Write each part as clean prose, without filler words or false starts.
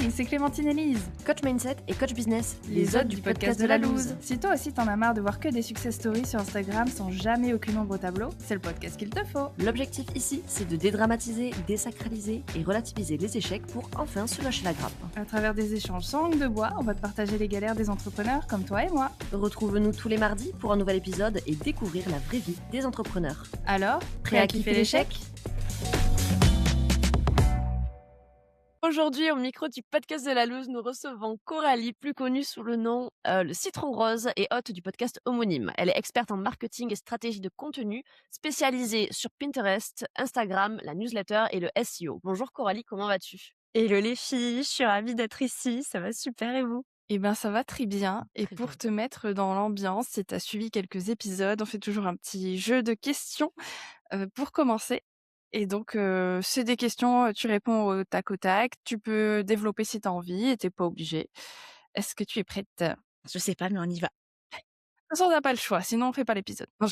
Salut, c'est Clémentine Elise, coach mindset et coach business, les hôtes du podcast de la loose. Si toi aussi t'en as marre de voir que des success stories sur Instagram sans jamais aucune ombre au tableau, c'est le podcast qu'il te faut. L'objectif ici, c'est de dédramatiser, désacraliser et relativiser les échecs pour enfin se lâcher la grappe. À travers des échanges sans langue de bois, on va te partager les galères des entrepreneurs comme toi et moi. Retrouve-nous tous les mardis pour un nouvel épisode et découvrir la vraie vie des entrepreneurs. Alors, prêt à kiffer l'échec ? Aujourd'hui, au micro du podcast de la loose, nous recevons Coralie, plus connue sous le nom le Citron Rose et hôte du podcast homonyme. Elle est experte en marketing et stratégie de contenu, spécialisée sur Pinterest, Instagram, la newsletter et le SEO. Bonjour Coralie, comment vas-tu ? Hello les filles, je suis ravie d'être ici, ça va super et vous ? Eh ben ça va très bien. Et Très pour bien. te mettre dans l'ambiance, si tu as suivi quelques épisodes, on fait toujours un petit jeu de questions pour commencer. Et donc, c'est des questions, tu réponds au tac au tac. Tu peux développer si tu as envie et tu pas obligé. Est-ce que tu es prête? De toute Je sais pas mais on y va. façon, on n'a pas le choix, sinon on fait pas l'épisode. Non,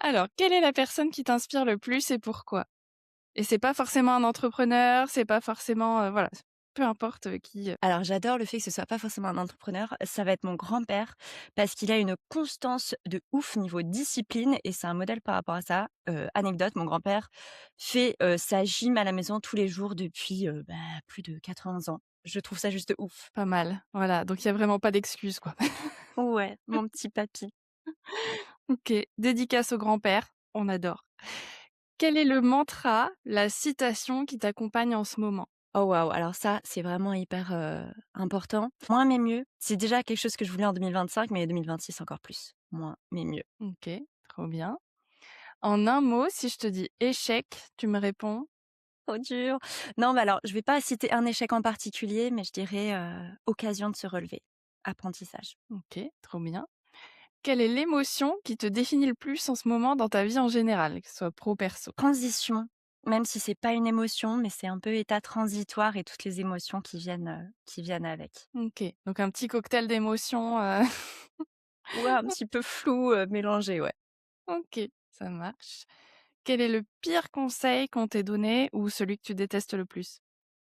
Alors, quelle est la personne qui t'inspire le plus et pourquoi? Et c'est pas forcément un entrepreneur, c'est pas forcément, voilà, peu importe, qui, Alors j'adore le fait que ce soit pas forcément un entrepreneur, ça va être mon grand-père parce qu'il a une constance de ouf niveau discipline et c'est un modèle par rapport à ça. Anecdote, mon grand-père fait, sa gym à la maison tous les jours depuis, plus de 80 ans. Je trouve ça juste ouf. pas mal. Voilà, donc il y a vraiment pas d'excuse, quoi. Ouais, mon petit papy. OK, dédicace au grand-père, on adore. Quel est le mantra, la citation qui t'accompagne en ce moment? Oh waouh, alors ça, c'est vraiment hyper, important. Moins mais mieux, c'est déjà quelque chose que je voulais en 2025, mais 2026 encore plus. Moins mais mieux. OK, trop bien. En un mot, si je te dis échec, tu me réponds? Trop dur. Non, mais alors, je vais pas citer un échec en particulier, mais je dirais, occasion de se relever. Apprentissage. OK, trop bien. Quelle est l'émotion qui te définit le plus en ce moment dans ta vie en général, que ce soit pro, perso? Transition, même si c'est pas une émotion, mais c'est un peu état transitoire et toutes les émotions qui viennent avec. OK, donc un petit cocktail d'émotions, Ouais, un petit peu flou, mélangé, ouais. OK, ça marche. Quel est le pire conseil qu'on t'ait donné ou celui que tu détestes le plus?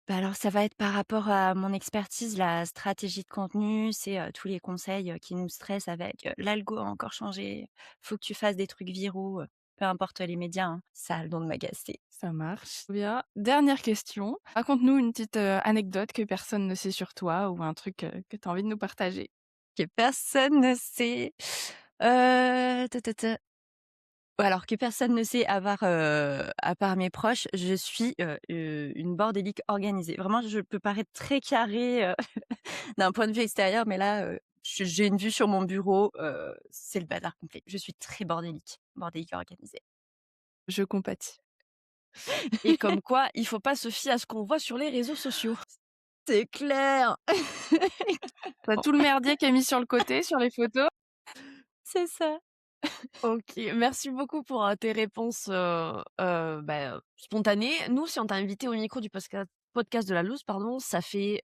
Bah, alors ça va être par rapport à mon expertise, la stratégie de contenu, c'est, tous les conseils, qui nous stressent avec, «L'algo a encore changé, faut que tu fasses des trucs viraux», peu importe les médias, hein, ça a le don de m'agacer. Ça marche. Bien. Dernière question. Raconte-nous une petite, anecdote que personne ne sait sur toi ou un truc, que tu as envie de nous partager. Que personne ne sait, ta ta ta. Alors que personne ne sait à part mes proches, je suis, une bordélique organisée. Vraiment, je peux paraître très carrée, d'un point de vue extérieur, mais là, j'ai une vue sur mon bureau, c'est le bazar complet. Je suis très bordélique organisée. Je compatis. Et comme quoi, il faut pas se fier à ce qu'on voit sur les réseaux sociaux. C'est clair! Tu as tout le merdier qui est mis sur le côté, sur les photos. C'est ça. OK, merci beaucoup pour, tes réponses, spontanées. Nous, si on t'a invité au micro du podcast de la loose, pardon, ça fait,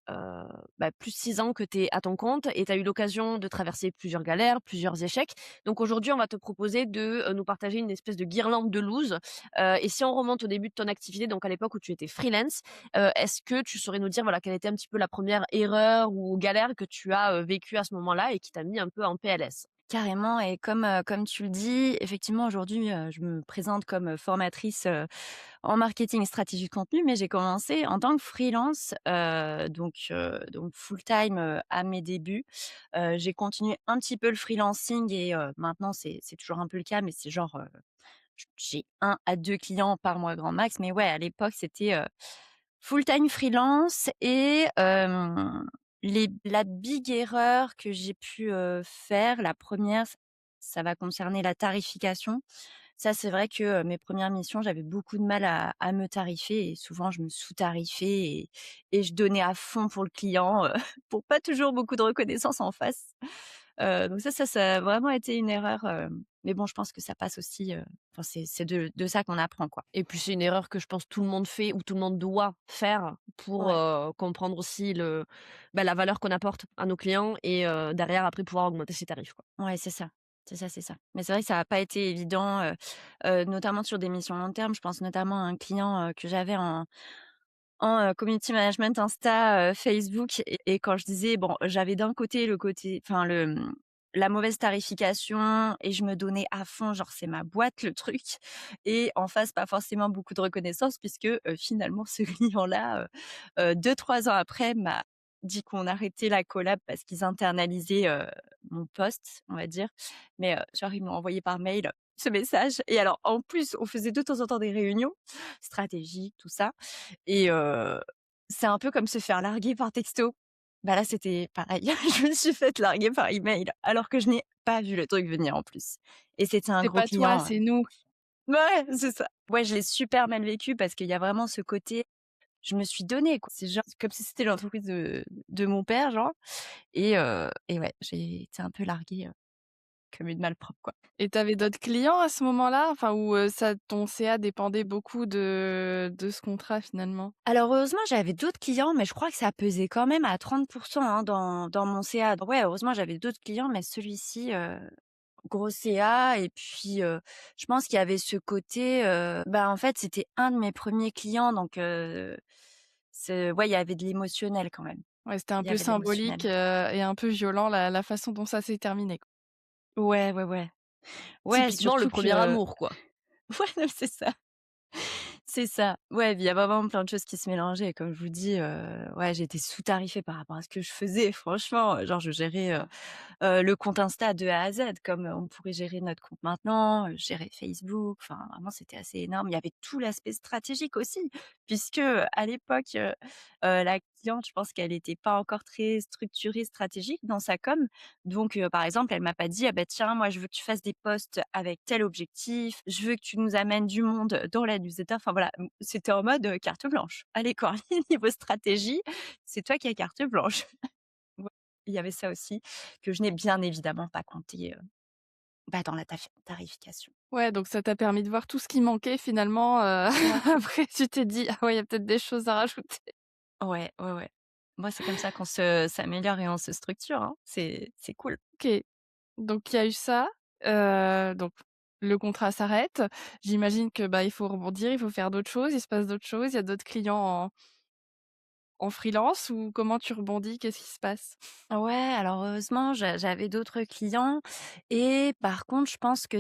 plus de 6 ans que tu es à ton compte et tu as eu l'occasion de traverser plusieurs galères, plusieurs échecs. Donc aujourd'hui, on va te proposer de, nous partager une espèce de guirlande de loose. Et si on remonte au début de ton activité, donc à l'époque où tu étais freelance, est-ce que tu saurais nous dire, voilà, quelle était un petit peu la première erreur ou galère que tu as, vécue à ce moment-là et qui t'a mis un peu en PLS? Carrément et comme tu le dis, effectivement aujourd'hui, je me présente comme, formatrice, en marketing et stratégie de contenu, mais j'ai commencé en tant que freelance, donc full-time, à mes débuts. J'ai continué un petit peu le freelancing et maintenant c'est toujours un peu le cas, mais c'est genre, j'ai 1 à 2 clients par mois grand max. Mais ouais, à l'époque, c'était, full-time freelance et la big erreur que j'ai pu, faire, la première, ça va concerner la tarification. Ça, c'est vrai que, mes premières missions, j'avais beaucoup de mal à me tarifer et souvent je me sous-tarifais et je donnais à fond pour le client, pour pas toujours beaucoup de reconnaissance en face. Donc ça a vraiment été une erreur, mais bon, je pense que ça passe aussi, enfin c'est de ça qu'on apprend, quoi. Et puis c'est une erreur que je pense tout le monde fait ou tout le monde doit faire pour, Ouais. comprendre aussi la valeur qu'on apporte à nos clients et derrière après pouvoir augmenter ses tarifs, quoi. Ouais, c'est ça. C'est ça, c'est ça. Mais c'est vrai que ça a pas été évident, notamment sur des missions long terme. Je pense notamment à un client, que j'avais en community management Insta, Facebook et quand je disais bon, j'avais d'un côté le côté enfin la mauvaise tarification et je me donnais à fond, genre c'est ma boîte le truc et en face pas forcément beaucoup de reconnaissance puisque, finalement ce client-là, 2-3 ans après m'a dit qu'on arrêtait la collab parce qu'ils internalisaient, mon post, on va dire. Mais, genre ils m'ont envoyé par mail ce message et alors en plus on faisait de temps en temps des réunions stratégiques, tout ça et c'est un peu comme se faire larguer par texto. Bah, là, c'était pareil. Je me suis faite larguer par email alors que je n'ai pas vu le truc venir en plus et c'était un C'est gros pas toi, client, c'est nous. ouais, c'est ça. Ouais, je l'ai super mal vécu parce qu'il y a vraiment ce côté, je me suis donnée, quoi. C'est genre comme si c'était l'entreprise de mon père, genre et ouais, j'ai été un peu larguée, comme une malpropre, quoi. Et tu avais d'autres clients à ce moment-là? Enfin, où, ça ton CA dépendait beaucoup de ce contrat finalement? Alors heureusement, j'avais d'autres clients, mais je crois que ça pesait quand même à 30 hein, dans mon CA. Donc ouais, heureusement, j'avais d'autres clients, mais celui-ci, gros CA et puis, je pense qu'il y avait ce côté, bah, en fait, c'était un de mes premiers clients donc c'est ouais, il y avait de l'émotionnel quand même. Ouais, c'était un Il y peu avait de symbolique, l'émotionnel. et un peu violent la façon dont ça s'est terminé, quoi. Ouais, ouais, ouais. Ouais, Typiquement le surtout premier que amour, quoi. ouais, non, c'est ça. C'est ça. Ouais, il y a vraiment plein de choses qui se mélangeaient et comme je vous dis, ouais, j'étais sous-tarifée par rapport à ce que je faisais franchement, genre je gérais, le compte Insta de A à Z comme, on pourrait gérer notre compte maintenant, gérer Facebook, enfin vraiment c'était assez énorme. Il y avait tout l'aspect stratégique aussi puisque, à l'époque, la cliente, je pense qu'elle était pas encore très structurée, stratégique dans sa com. Donc, par exemple, elle m'a pas dit: «Ah bah tiens, moi je veux que tu fasses des posts avec tel objectif, je veux que tu nous amènes du monde dans la newsletter». Enfin voilà, c'était en mode, carte blanche. Allez Coralie, niveau stratégie, c'est toi qui as carte blanche. Ouais, il y avait ça aussi que je n'ai bien évidemment pas compté, bah, dans la tarification. Ouais, donc ça t'a permis de voir tout ce qui manquait finalement, Ouais. après tu t'es dit: «Ah ouais, il y a peut-être des choses à rajouter». Ouais, ouais, ouais. Moi, c'est comme ça qu'on se s'améliore et on se structure, hein. C'est cool. OK, donc il y a eu ça, donc le contrat s'arrête. J'imagine que, bah, il faut rebondir, il faut faire d'autres choses, il se passe d'autres choses, il y a d'autres clients en freelance ou comment tu rebondis? Qu'est-ce qui se passe? Ouais, alors heureusement, j'avais d'autres clients et par contre, je pense que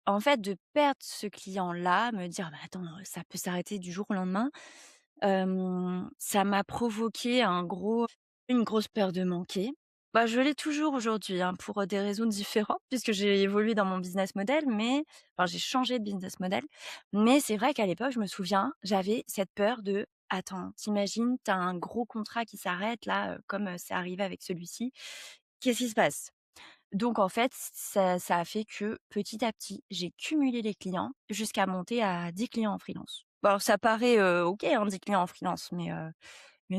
en fait, de perdre ce client-là, me dire: «Bah, attends, ça peut s'arrêter du jour au lendemain», ça m'a provoqué une grosse peur de manquer. Bah, je l'ai toujours aujourd'hui, hein, pour, des raisons différentes puisque j'ai évolué dans mon business model, mais enfin, j'ai changé de business model. Mais c'est vrai qu'à l'époque, je me souviens, j'avais cette peur de: «Attends, t'imagines, t'as un gros contrat qui s'arrête là, comme, c'est arrivé avec celui-ci. Qu'est-ce qui se passe?» Donc en fait, ça a fait que, petit à petit, j'ai cumulé les clients jusqu'à monter à 10 clients en freelance. Bon alors ça paraît, OK, hein, 10 clients en freelance, mais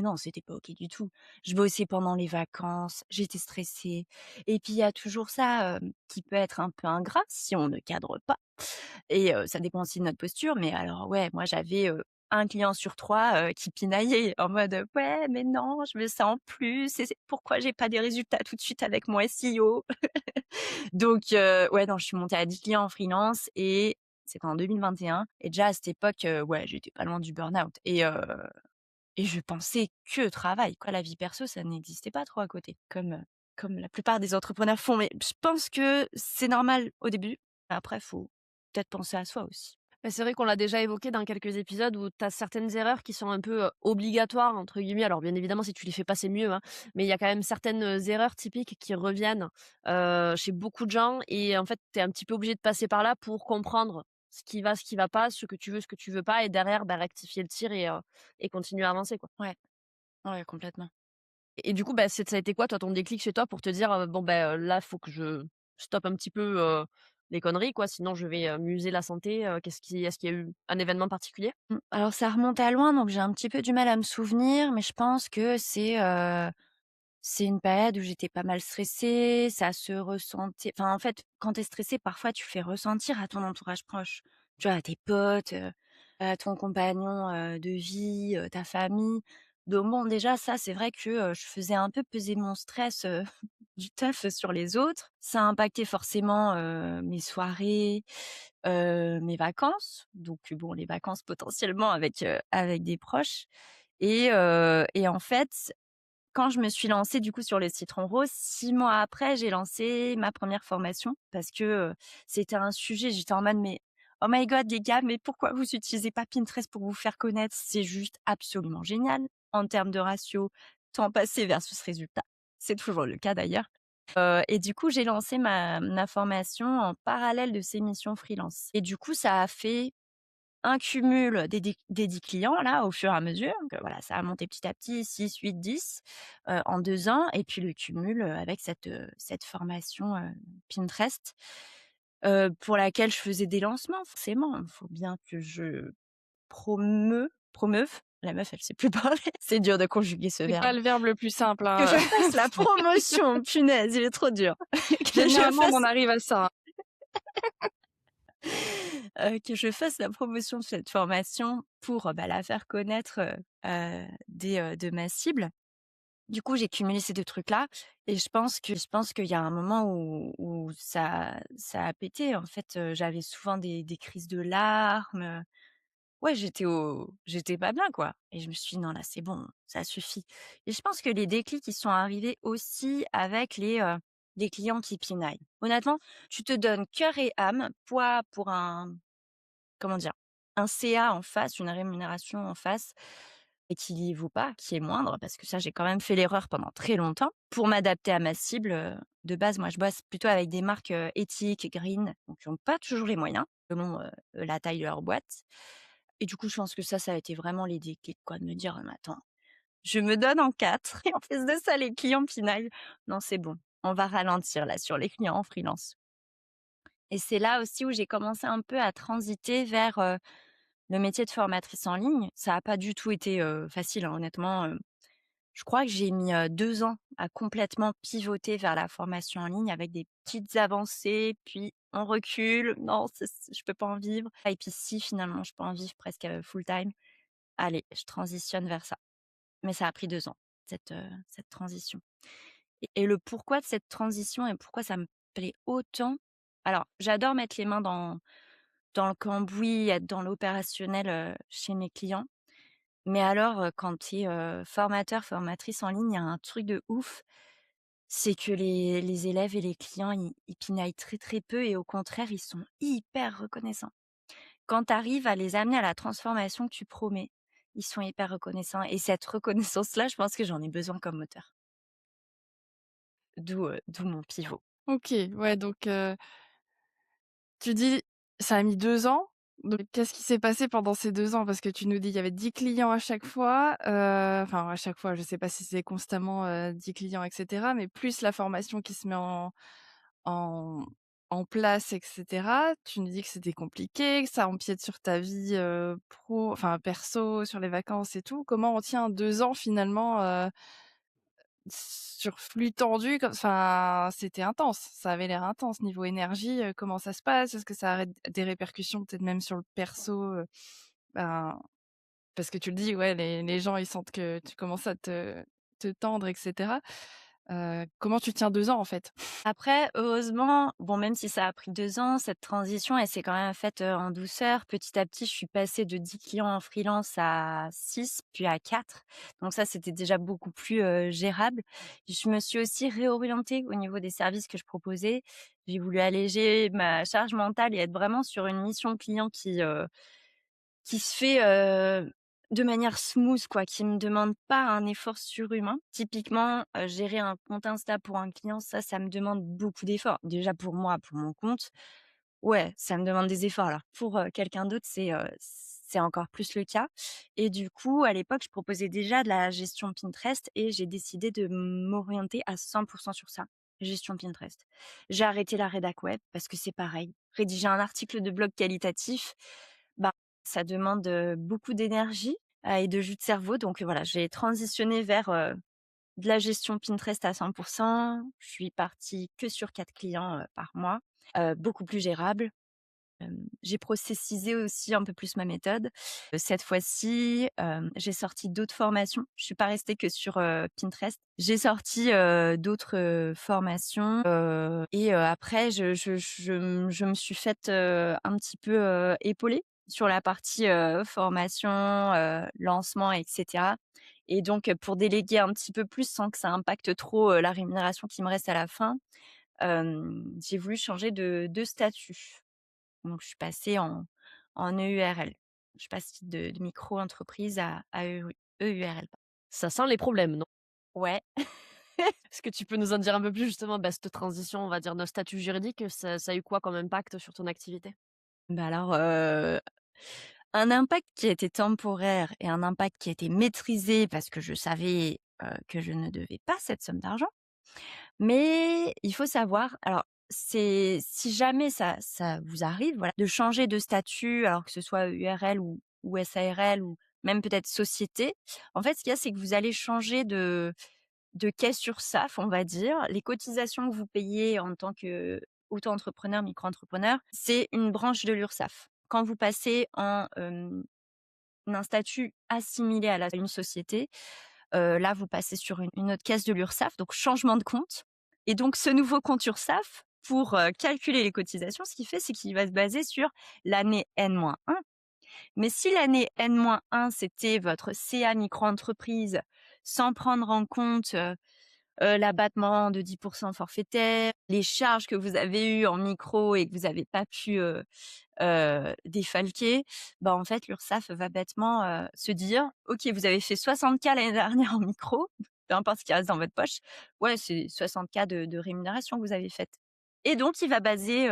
non, c'était pas OK du tout. Je bossais pendant les vacances, j'étais stressée et puis il y a toujours ça, qui peut être un peu ingrat si on ne cadre pas et ça dépend aussi de notre posture, mais alors ouais, moi j'avais, 1 client sur 3, qui pinaillait en mode, «Ouais, mais non, je veux ça en plus et c'est pourquoi j'ai pas des résultats tout de suite avec mon SEO?» Donc ouais, non, je suis montée à 10 clients en freelance et c'était en 2021 et déjà à cette époque, ouais, j'étais pas loin du burn-out et je pensais que travail, quoi. La vie perso, ça n'existait pas trop à côté, comme la plupart des entrepreneurs font. Mais je pense que c'est normal au début. Après, faut peut-être penser à soi aussi. Bah, c'est vrai qu'on l'a déjà évoqué dans quelques épisodes où tu as certaines erreurs qui sont un peu, «obligatoires» entre guillemets. Alors bien évidemment, si tu les fais pas, c'est mieux, hein, mais il y a quand même certaines, erreurs typiques qui reviennent, chez beaucoup de gens et en fait, tu es un petit peu obligé de passer par là pour comprendre ce qui va pas, ce que tu veux pas et derrière, bah, rectifier le tir et continuer à avancer, quoi. Ouais, ouais, complètement. Et du coup, bah, ça a été quoi toi ton déclic chez toi pour te dire, «Bon, ben là, faut que je stoppe un petit peu, les conneries quoi, sinon je vais, m'user la santé», est-ce qu'il y a eu un événement particulier? Alors ça remonte à loin, donc j'ai un petit peu du mal à me souvenir, mais je pense que c'est une période où j'étais pas mal stressée, ça se ressentait enfin, en fait, quand tu es stressée, parfois, tu fais ressentir à ton entourage proche. Tu vois, à tes potes, à ton compagnon, de vie, ta famille. Donc bon, déjà, ça, c'est vrai que, je faisais un peu peser mon stress, du taf sur les autres. Ça a impacté forcément, mes soirées, mes vacances. Donc bon, les vacances potentiellement avec des proches Et en fait, quand je me suis lancée du coup sur le citron rose, 6 mois après, j'ai lancé ma première formation parce que, c'était un sujet, j'étais en mode: «Mais oh my god les gars, mais pourquoi vous utilisez pas Pinterest pour vous faire connaître? C'est juste absolument génial en termes de ratio temps passé versus résultat». C'est toujours le cas d'ailleurs. Et du coup, j'ai lancé ma formation en parallèle de ces missions freelance et du coup, ça a fait un cumul des 10 clients là, au fur et à mesure, donc voilà, ça a monté petit à petit 6, 8, 10, en 2 ans et puis le cumul, avec cette formation, Pinterest, pour laquelle je faisais des lancements forcément. Il faut bien que je promeuve, la meuf elle sait plus parler, c'est dur de conjuguer ce C'est pas verbe. le verbe le plus simple, Que hein, je fasse la promotion, punaise, il est trop dur. Que je généralement on en fasse arrive à ça, hein. que je fasse la promotion de cette formation pour, bah, la faire connaître, de ma cible. Du coup, j'ai cumulé ces 2 trucs-là et je pense qu'il y a un moment où ça a pété. En fait, j'avais souvent des crises de larmes, ouais, j'étais pas bien, quoi et je me suis dit: «Non, là, c'est bon, ça suffit» et je pense que les déclics, ils sont arrivés aussi avec les clients qui pinaillent. Honnêtement, tu te donnes cœur et âme, pour un comment dire? Un CA en face, une rémunération en face et qui vaut pas, qui est moindre parce que ça, j'ai quand même fait l'erreur pendant très longtemps pour m'adapter à ma cible, de base, moi, je bosse plutôt avec des marques, éthiques, green, donc qui ont pas toujours les moyens selon, la taille de leur boîte et du coup, je pense que ça a été vraiment les déclics, quoi, de me dire: «Mais attends, je me donne en 4 et en plus de ça, les clients pinaillent. Non, c'est bon, on va ralentir là sur les clients en freelance» et c'est là aussi où j'ai commencé un peu à transiter vers, le métier de formatrice en ligne. Ça a pas du tout été, facile, hein, honnêtement, je crois que j'ai mis, 2 ans à complètement pivoter vers la formation en ligne avec des petites avancées, puis on recule. Non, je peux pas en vivre et puis si finalement je peux en vivre presque, full time, allez, je transitionne vers ça. Mais ça a pris 2 ans, cette transition et le pourquoi de cette transition et pourquoi ça me plaît autant, alors j'adore mettre les mains dans le cambouis, être dans l'opérationnel, chez mes clients. Mais alors, quand tu es, formateur, formatrice en ligne, il y a un truc de ouf, c'est que les élèves et les clients, ils pinaillent très, très peu et au contraire, ils sont hyper reconnaissants. Quand tu arrives à les amener à la transformation que tu promets, ils sont hyper reconnaissants et cette reconnaissance-là, je pense que j'en ai besoin comme moteur. D'où mon pivot. OK, ouais donc tu dis, ça a mis 2 ans, donc qu'est-ce qui s'est passé pendant ces 2 ans? Parce que tu nous dis, il y avait 10 clients à chaque fois, enfin à chaque fois, je sais pas si c'est constamment, 10 clients et cetera, mais plus la formation qui se met en en place et cetera. Tu nous dis que c'était compliqué, que ça empiète sur ta vie, perso, sur les vacances et tout. Comment on tient 2 ans finalement, sur flux tendu comme c'était intense, ça avait l'air intense niveau énergie, comment ça se passe? Est-ce que ça a des répercussions peut-être même sur le perso, ben, parce que tu le dis, ouais, les gens ils sentent que tu commences à te tendre et cetera. Comment tu tiens 2 ans en fait? Après, heureusement, bon, même si ça a pris 2 ans, cette transition, elle s'est quand même faite, en douceur. Petit à petit, je suis passée de 10 clients en freelance à 6, puis à 4. Donc ça, c'était déjà beaucoup plus, gérable. Je me suis aussi réorientée au niveau des services que je proposais. J'ai voulu alléger ma charge mentale et être vraiment sur une mission client qui se fait, de manière smooth quoi, qui me demande pas un effort surhumain. Typiquement, gérer un compte Insta pour un client, ça me demande beaucoup d'efforts. Déjà pour moi, pour mon compte, ouais, ça me demande des efforts. Alors pour, quelqu'un d'autre, c'est encore plus le cas et du coup, à l'époque, je proposais déjà de la gestion Pinterest et j'ai décidé de m'orienter à 100 sur ça, gestion Pinterest. J'ai arrêté la rédac web parce que c'est pareil, rédiger un article de blog qualitatif, bah, ça demande, beaucoup d'énergie, et de jus de cerveau donc voilà, j'ai transitionné vers, de la gestion Pinterest à 100. Je suis partie que sur 4 clients, par mois, beaucoup plus gérable. J'ai processisé aussi un peu plus ma méthode. Cette fois-ci, j'ai sorti d'autres formations. Je suis pas restée que sur, Pinterest. J'ai sorti, d'autres, formations, et après je me suis faite, un petit peu, épauler sur la partie, formation, lancement et cetera et donc pour déléguer un petit peu plus sans que ça impacte trop, la rémunération qui me reste à la fin, j'ai voulu changer de statut. Donc je suis passée en EURL. Je passe de micro-entreprise à EURL. Ça sent les problèmes, non? Ouais. Est-ce que tu peux nous en dire un peu plus justement, cette transition, on va dire, de statut juridique, ça a eu quoi comme impact sur ton activité? Bah alors, un impact qui a été temporaire et un impact qui a été maîtrisé parce que je savais, que je ne devais pas cette somme d'argent. Mais il faut savoir alors c'est si jamais ça vous arrive, voilà, de changer de statut, alors que ce soit URL ou SARL ou même peut-être société, en fait, ce qu'il y a, c'est que vous allez changer de caisse URSSAF, on va dire. Les cotisations que vous payez en tant qu'auto-entrepreneur, micro-entrepreneur, c'est une branche de l'URSSAF. Quand vous passez un statut assimilé à une société, là, vous passez sur une autre caisse de l'URSSAF, donc changement de compte et donc ce nouveau compte URSSAF pour, calculer les cotisations, ce qu'il fait, c'est qu'il va se baser sur l'année N-1. Mais si l'année N-1, c'était votre CA micro-entreprise sans prendre en compte, l'abattement de 10 forfaitaire, les charges que vous avez eues en micro et que vous n'avez pas pu, défalquer, bah, en fait, l'URSSAF va bêtement, se dire: «OK, vous avez fait 60 K l'année dernière en micro, peu importe ce qui reste dans votre poche, ouais, c'est 60 K de rémunération que vous avez faite» et donc il va baser,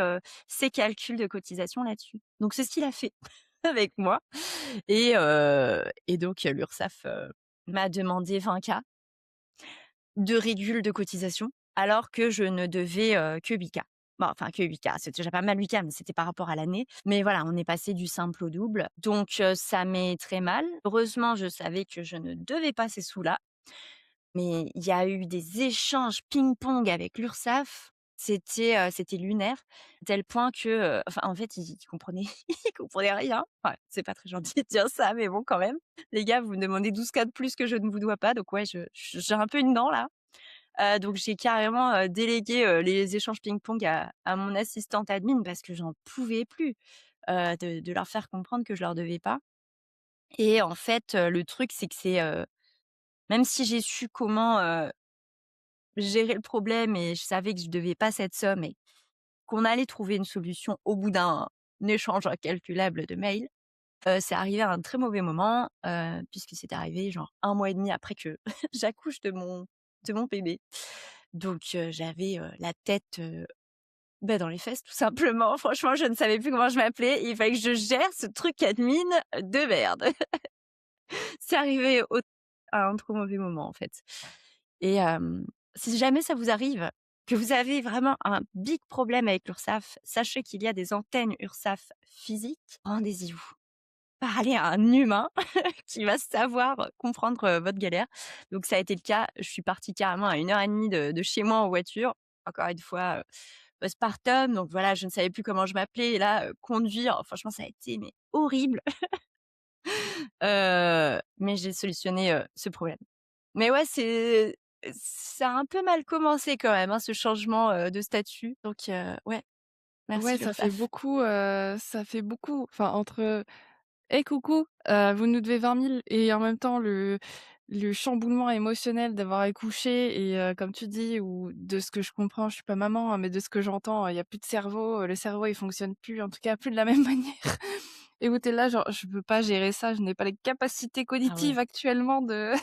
ses calculs de cotisation là-dessus. Donc c'est ce qu'il a fait avec moi et donc l'URSSAF, m'a demandé 20 K de régule de cotisation, alors que je ne devais, que 8 K. Bon, enfin que 8 K, c'était déjà pas mal 8 K, mais c'était par rapport à l'année. Mais voilà, on est passé du simple au double, donc ça m'est très mal. Heureusement, je savais que je ne devais pas ces sous-là, mais il y a eu des échanges ping-pong avec l'URSSAF. C'était lunaire, à tel point que, enfin, en fait, ils comprenaient ils comprenaient rien. Ouais, c'est pas très gentil de dire ça, mais bon, quand même. Les gars, vous me demandez 12 K de plus que je ne vous dois pas, donc ouais, j'ai un peu une dent là. Donc j'ai carrément, délégué, les échanges ping-pong à mon assistante admin parce que j'en pouvais plus, de leur faire comprendre que je leur devais pas et en fait, le truc c'est que même si j'ai su comment, gérer le problème et je savais que je devais pas cette somme et qu'on allait trouver une solution au bout d'un échange incalculable de mails, c'est arrivé à un très mauvais moment, puisque c'est arrivé genre 1 mois et demi après que j'accouche de mon bébé. Donc j'avais, la tête, bah, dans les fesses tout simplement. Franchement, je ne savais plus comment je m'appelais. Il fallait que je gère ce truc admin de merde. C'est arrivé à un trop mauvais moment, en fait. Et si jamais ça vous arrive, que vous avez vraiment un big problème avec l'URSSAF, sachez qu'il y a des antennes URSSAF physiques. Rendez-y vous. Parlez à un humain qui va savoir comprendre, votre galère. Donc ça a été le cas. Je suis partie carrément à 1 heure et demie de chez moi en voiture. Encore une fois, postpartum, donc voilà, je ne savais plus comment je m'appelais et là, conduire, franchement ça a été mais horrible. Mais j'ai solutionné, ce problème. Mais ouais, ça a un peu mal commencé quand même, hein, ce changement, de statut. Donc ouais, merci Ouais, l'URSSAF. ça fait beaucoup, enfin entre «Hey coucou, vous nous devez 20 000» et en même temps le chamboulement émotionnel d'avoir accouché et comme tu dis ou de ce que je comprends, je suis pas maman, hein, mais de ce que j'entends, il y a plus de cerveau, le cerveau il fonctionne plus, en tout cas plus de la même manière et où tu es là genre: «Je peux pas gérer ça, je n'ai pas les capacités Ah ouais. cognitives actuellement de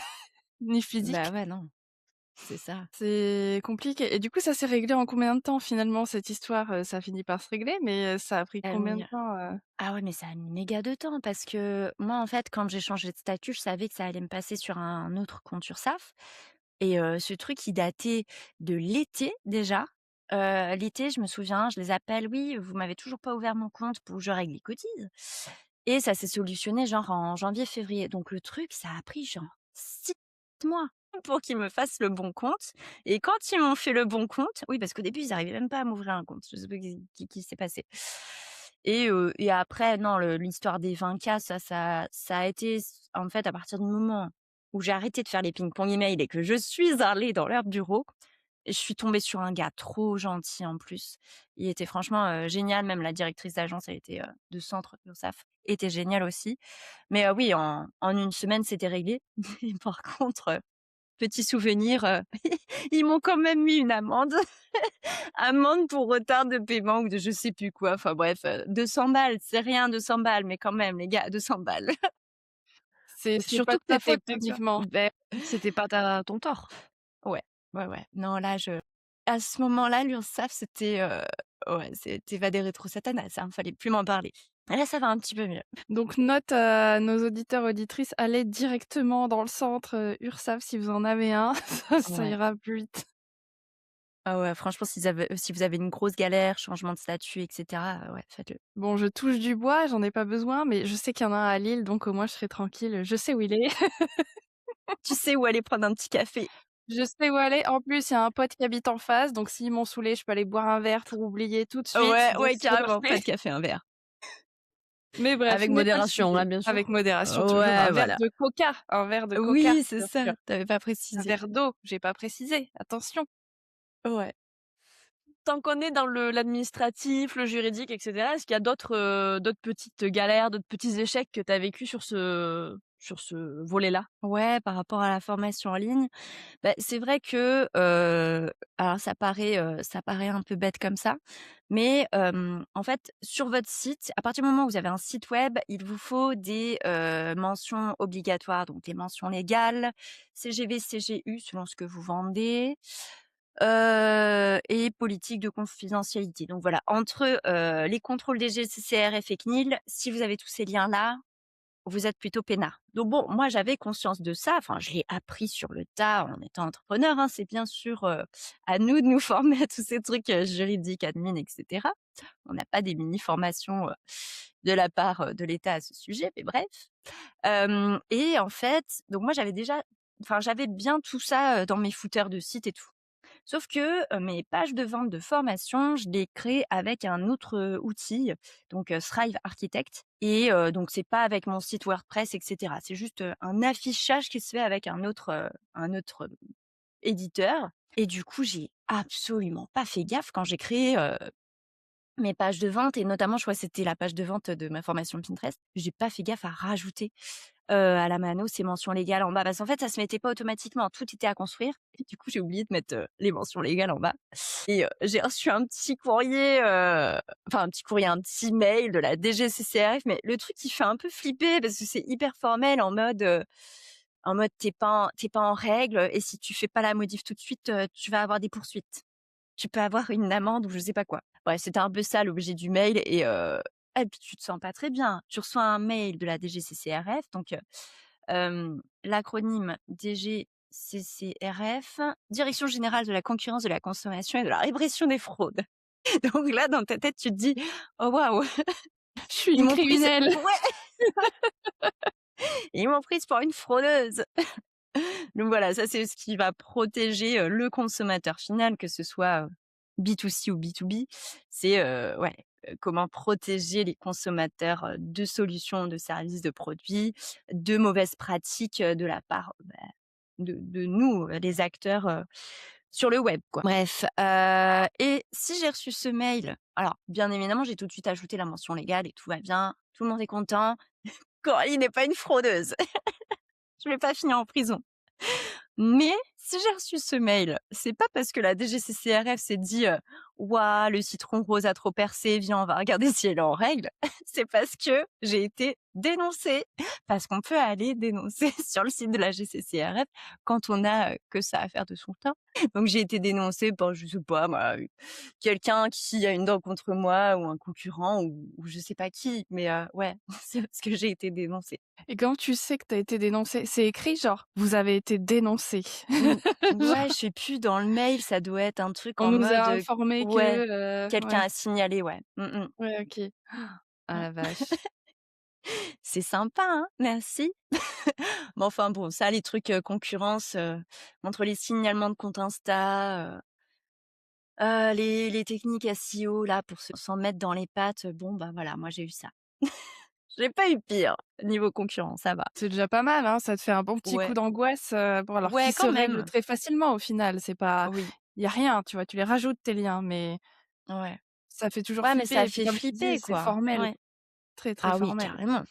ni Bah physiques». ouais, non, c'est ça. C'est compliqué et du coup ça s'est réglé en combien de temps finalement cette histoire? Ça a fini par se régler mais ça a pris Elle a combien mis de temps? Ah ouais, mais ça a mis méga de temps parce que moi, en fait, quand j'ai changé de statut, je savais que ça allait me passer sur un autre compte URSSAF et ce truc, il datait de l'été déjà. L'été, je me souviens, je les appelle: «Oui, vous m'avez toujours pas ouvert mon compte pour que je règle les cotises» et ça s'est solutionné genre en janvier-février. Donc le truc, ça a pris genre 6 mois pour qu'ils me fassent le bon compte et quand ils m'ont fait le bon compte oui, parce qu'au début, ils arrivaient même pas à m'ouvrir un compte. Je sais pas qui s'est passé et après non, l'histoire des 20 K, ça a été en fait, à partir du moment où j'ai arrêté de faire les ping-pong email et que je suis allée dans leur bureau je suis tombée sur un gars trop gentil en plus. Il était franchement, génial, même la directrice d'agence, elle était, de centre URSSAF, était géniale aussi. Mais, oui, en 1 semaine, c'était réglé. Et par contre, petit souvenir, ils m'ont quand même mis une amende. Amende pour retard de paiement ou de je sais plus quoi. Enfin bref, 200 balles, c'est rien 200 balles, mais quand même les gars, 200 balles. C'est pas Surtout de que ta t'étais faute techniquement. c'était pas ta ton tort. Ouais, ouais, ouais. Non, là, à ce moment-là, l'URSSAF, c'était, ouais, c'était Vade Retro Satanas, hein, fallait plus m'en parler. Et là, ça va un petit peu mieux. Donc note à nos auditeurs, auditrices, allez directement dans le centre, URSSAF si vous en avez un, ça Ouais. ira plus vite. Ah ouais, franchement, si vous avez une grosse galère, changement de statut et cetera, ouais, faites-le. Bon, je touche du bois, j'en ai pas besoin, mais je sais qu'il y en a un à Lille, donc au moins je serai tranquille, je sais où il est. Tu sais où aller prendre un petit café. Je sais où aller. En plus, il y a un pote qui habite en face, donc s'ils m'ont saoulée, je peux aller boire un verre pour oublier tout de suite, Ouais, donc ouais, c'est carrément, pas parfait. de café, un verre. Mais bref, Avec n'est pas le modération, sujet. hein, bien Avec sûr. modération toujours. Ouais, voilà. Un verre de coca, Oui, c'est bien ça, sûr. tu pas Un précisé. verre d'eau, j'ai pas précisé, attention. Ouais. Tant qu'on est dans l'administratif, le juridique et cetera, est-ce qu'il y a d'autres petites galères, d'autres petits échecs que tu as vécu sur ce volet-là? Ouais, par rapport à la formation en ligne, bah, c'est vrai que, alors ça paraît un peu bête comme ça, mais en fait, sur votre site, à partir du moment où vous avez un site web, il vous faut des, mentions obligatoires, donc des mentions légales, CGV, CGU selon ce que vous vendez, et politique de confidentialité. Donc voilà, entre, les contrôles DGCCRF et CNIL, si vous avez tous ces liens-là, vous êtes plutôt peinard. Donc bon, moi j'avais conscience de ça, enfin je l'ai appris sur le tas en étant entrepreneur, hein. C'est bien sûr, à nous de nous former à tous ces trucs, juridiques, admin et cetera. On n'a pas des mini formations, de la part, de l'État à ce sujet, mais bref. Hem Et en fait, donc moi j'avais bien tout ça, dans mes footers de site et tout. Sauf que, mes pages de vente de formation, je les crée avec un autre, outil, donc Thrive Architect et donc c'est pas avec mon site WordPress et cetera. C'est juste, un affichage qui se fait avec un autre, éditeur et du coup, j'ai absolument pas fait gaffe quand j'ai créé, mes pages de vente et notamment, je crois que c'était la page de vente de ma formation Pinterest. J'ai pas fait gaffe à rajouter, à la mano ces mentions légales en bas parce qu'en fait, ça se mettait pas automatiquement, tout était à construire et du coup, j'ai oublié de mettre, les mentions légales en bas et j'ai reçu un petit courrier, enfin un petit courrier, un petit mail de la DGCCRF, mais le truc qui fait un peu flipper parce que c'est hyper formel en mode: «Tu pas en règle et si tu fais pas la modif tout de suite, tu vas avoir des poursuites. Tu peux avoir une amende» ou je sais pas quoi. Bref, c'était un peu ça l'objet du mail et puis tu te sens pas très bien. Tu reçois un mail de la DGCCRF, donc l'acronyme DGCCRF, Direction générale de la concurrence, de la consommation et de la répression des fraudes. Donc là, dans ta tête, tu te dis: «Oh waouh, Je suis ils une m'ont prise» criminelle. ouais, «ils m'ont prise pour une fraudeuse». Donc voilà, ça c'est ce qui va protéger, le consommateur final, que ce soit, B2C ou B2B. C'est, ouais, comment protéger les consommateurs, de solutions, de services, de produits, de mauvaises pratiques, de la part, de nous, les acteurs, sur le web, quoi. Bref, et si j'ai reçu ce mail, alors bien évidemment, j'ai tout de suite ajouté la mention légale et tout va bien, tout le monde est content. Coralie n'est pas une fraudeuse. Je vais pas finir en prison. Mais si j'ai reçu ce mail, c'est pas parce que la DGCCRF s'est dit, «Waouh, le citron rose a trop percé, viens, on va regarder si elle est en règle». C'est parce que j'ai été dénoncée. Parce qu'on peut aller dénoncer sur le site de la GCCRF quand on a, que ça à faire de son temps. Donc j'ai été dénoncée par, je sais pas moi, quelqu'un qui a une dent contre moi ou un concurrent ou je sais pas qui. Mais ouais, c'est parce que j'ai été dénoncée. Et quand tu sais que tu as été dénoncé, c'est écrit genre: «Vous avez été dénoncé». Mmh, ouais, Genre, je sais plus, dans le mail, ça doit être un truc on en nous a mode, informé ouais, que, quelqu'un ouais, a signalé, ouais. ouais, OK. Ah la vache. C'est sympa, hein, merci. Mais enfin bon, ça, les trucs, concurrence, entre les signalements de compte Insta, les techniques SEO là pour s'en mettre dans les pattes, bon, bah, voilà, moi j'ai eu ça. J'ai pas eu pire niveau concurrence, ça va. C'est déjà pas mal, hein, ça te fait un bon petit coup Ouais, d'angoisse, bon alors qui ouais, se quand règle même. très facilement au final, c'est pas Oui. il y a rien, tu vois? Tu les rajoutes tes liens, mais Ouais. ça fait toujours Ouais, mais flipper ça et puis fait comme tu dis, flipper, c'est quoi. formel, Ouais. très, très Ah oui, formel. carrément.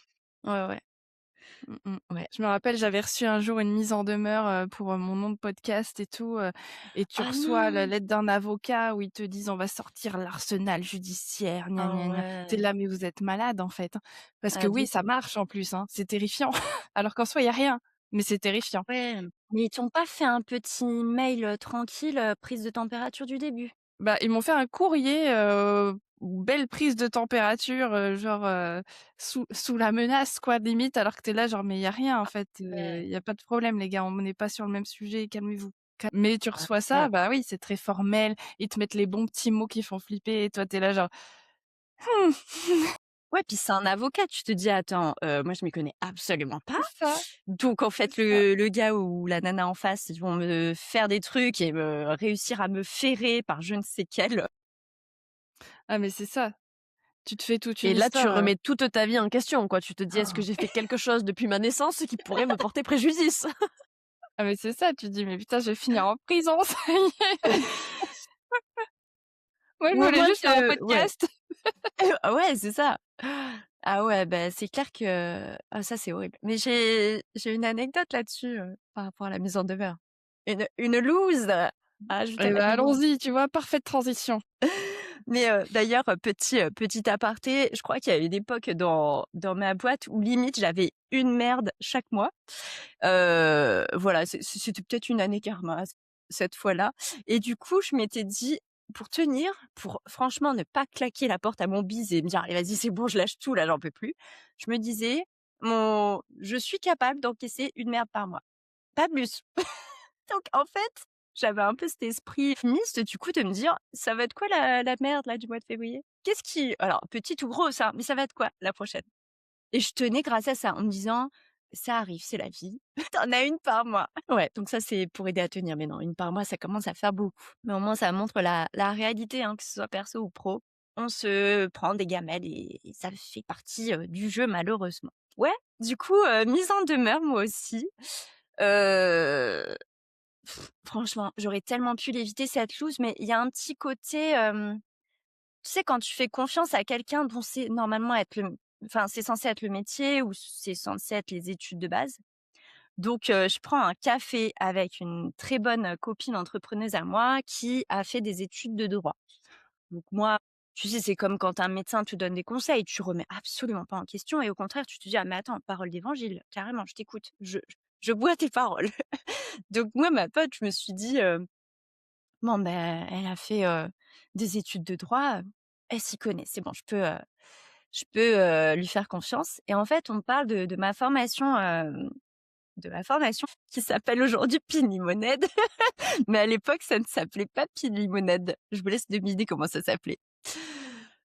Ouais, ouais. Mmh mh. Ouais. Je me rappelle, j'avais reçu un jour une mise en demeure, pour, mon nom de podcast et tout, et tu Ah reçois la non! lettre d'un avocat où ils te disent: «On va sortir l'arsenal judiciaire, gna Ah gna gna». Tu es ouais. là: «Mais vous êtes malade en fait, hein». Parce que Ah de oui, ça marche en plus, hein, c'est terrifiant. Alors qu'en soi, il y a rien, mais c'est terrifiant. ouais. Mais ils t'ont pas fait un petit mail, tranquille, prise de température du début? Bah, ils m'ont fait un courrier, belle prise de température, genre, sous la menace quoi, limite, alors que tu es là genre: «Mais il y a rien en fait, Ouais. il y a pas de problème les gars, on n'est pas sur le même sujet, calmez-vous». Mais tu reçois ça, Incroyable. bah oui, c'est très formel, ils te mettent les bons petits mots qui font flipper et toi tu es là genre: «Mmh». Ouais, puis c'est un avocat, tu te dis: «Attends, moi je m'y connais absolument pas». C'est ça, Donc en c'est fait, ça. le gars ou la nana en face, ils vont me faire des trucs et me réussir à me ferrer par je ne sais quel. Ah mais c'est ça, tu te fais toute Et une là, tu histoire, remets toute ta vie en question, quoi. Tu te dis: «Est-ce que j'ai fait quelque chose depuis ma naissance qui pourrait me porter préjudice?» Ah mais c'est ça, tu te dis: «Mais putain, je vais finir en prison, ça y est». Moi je Ou au voulais moins juste faire un que ouais. podcast. Ah ouais, c'est ça. Ah ouais, bah, c'est clair que ah ça, c'est horrible. Mais j'ai une anecdote là-dessus, par rapport à la mise en demeure. Une loose à ajouter à Eh la bah, liste. allons-y, tu vois? Parfaite transition. Mais d'ailleurs, petit aparté, je crois qu'il y a eu une époque dans ma boîte où limite j'avais une merde chaque mois. Voilà, c'était peut-être une année karma cette fois-là et du coup, je m'étais dit: «Pour tenir, pour franchement ne pas claquer la porte à mon bise et me dire: "Allez vas-y, c'est bon, je lâche tout là, j'en peux plus"», je me disais: Je suis capable d'encaisser une merde par mois, pas plus». Donc en fait, j'avais un peu cet esprit féministe du coup de me dire: «Ça va être quoi la merde là du mois de février? Qu'est-ce qui alors petite ou grosse, hein, mais ça va être quoi la prochaine?» Et je tenais grâce à ça en me disant: «Ça arrive, c'est la vie, tu as une par mois». Ouais, donc ça c'est pour aider à tenir, mais non, une par mois ça commence à faire beaucoup. Mais au moins ça montre la réalité, hein, que ce soit perso ou pro. On se prend des gamelles et ça fait partie, du jeu malheureusement. Ouais, du coup, mise en demeure moi aussi. Heu Franchement, j'aurais tellement pu l'éviter cette loose, mais il y a un petit côté, tu sais quand tu fais confiance à quelqu'un dont c'est normalement être le enfin c'est censé être le métier ou c'est censé être les études de base. Donc je prends un café avec une très bonne copine entrepreneuse à moi qui a fait des études de droit. Donc moi, tu sais, c'est comme quand un médecin te donne des conseils, tu remets absolument pas en question et au contraire, tu te dis: «Ah mais attends, parole d'évangile, carrément, je t'écoute, je bois tes paroles». Donc moi, ma pote, je me suis dit, «Bon, ben, elle a fait, des études de droit, elle s'y connaît, c'est bon, je peux lui faire confiance» et en fait, on parle de ma formation qui s'appelle aujourd'hui Pin Limonade, mais à l'époque, ça ne s'appelait pas Pin Limonade. Je vous laisse deviner comment ça s'appelait.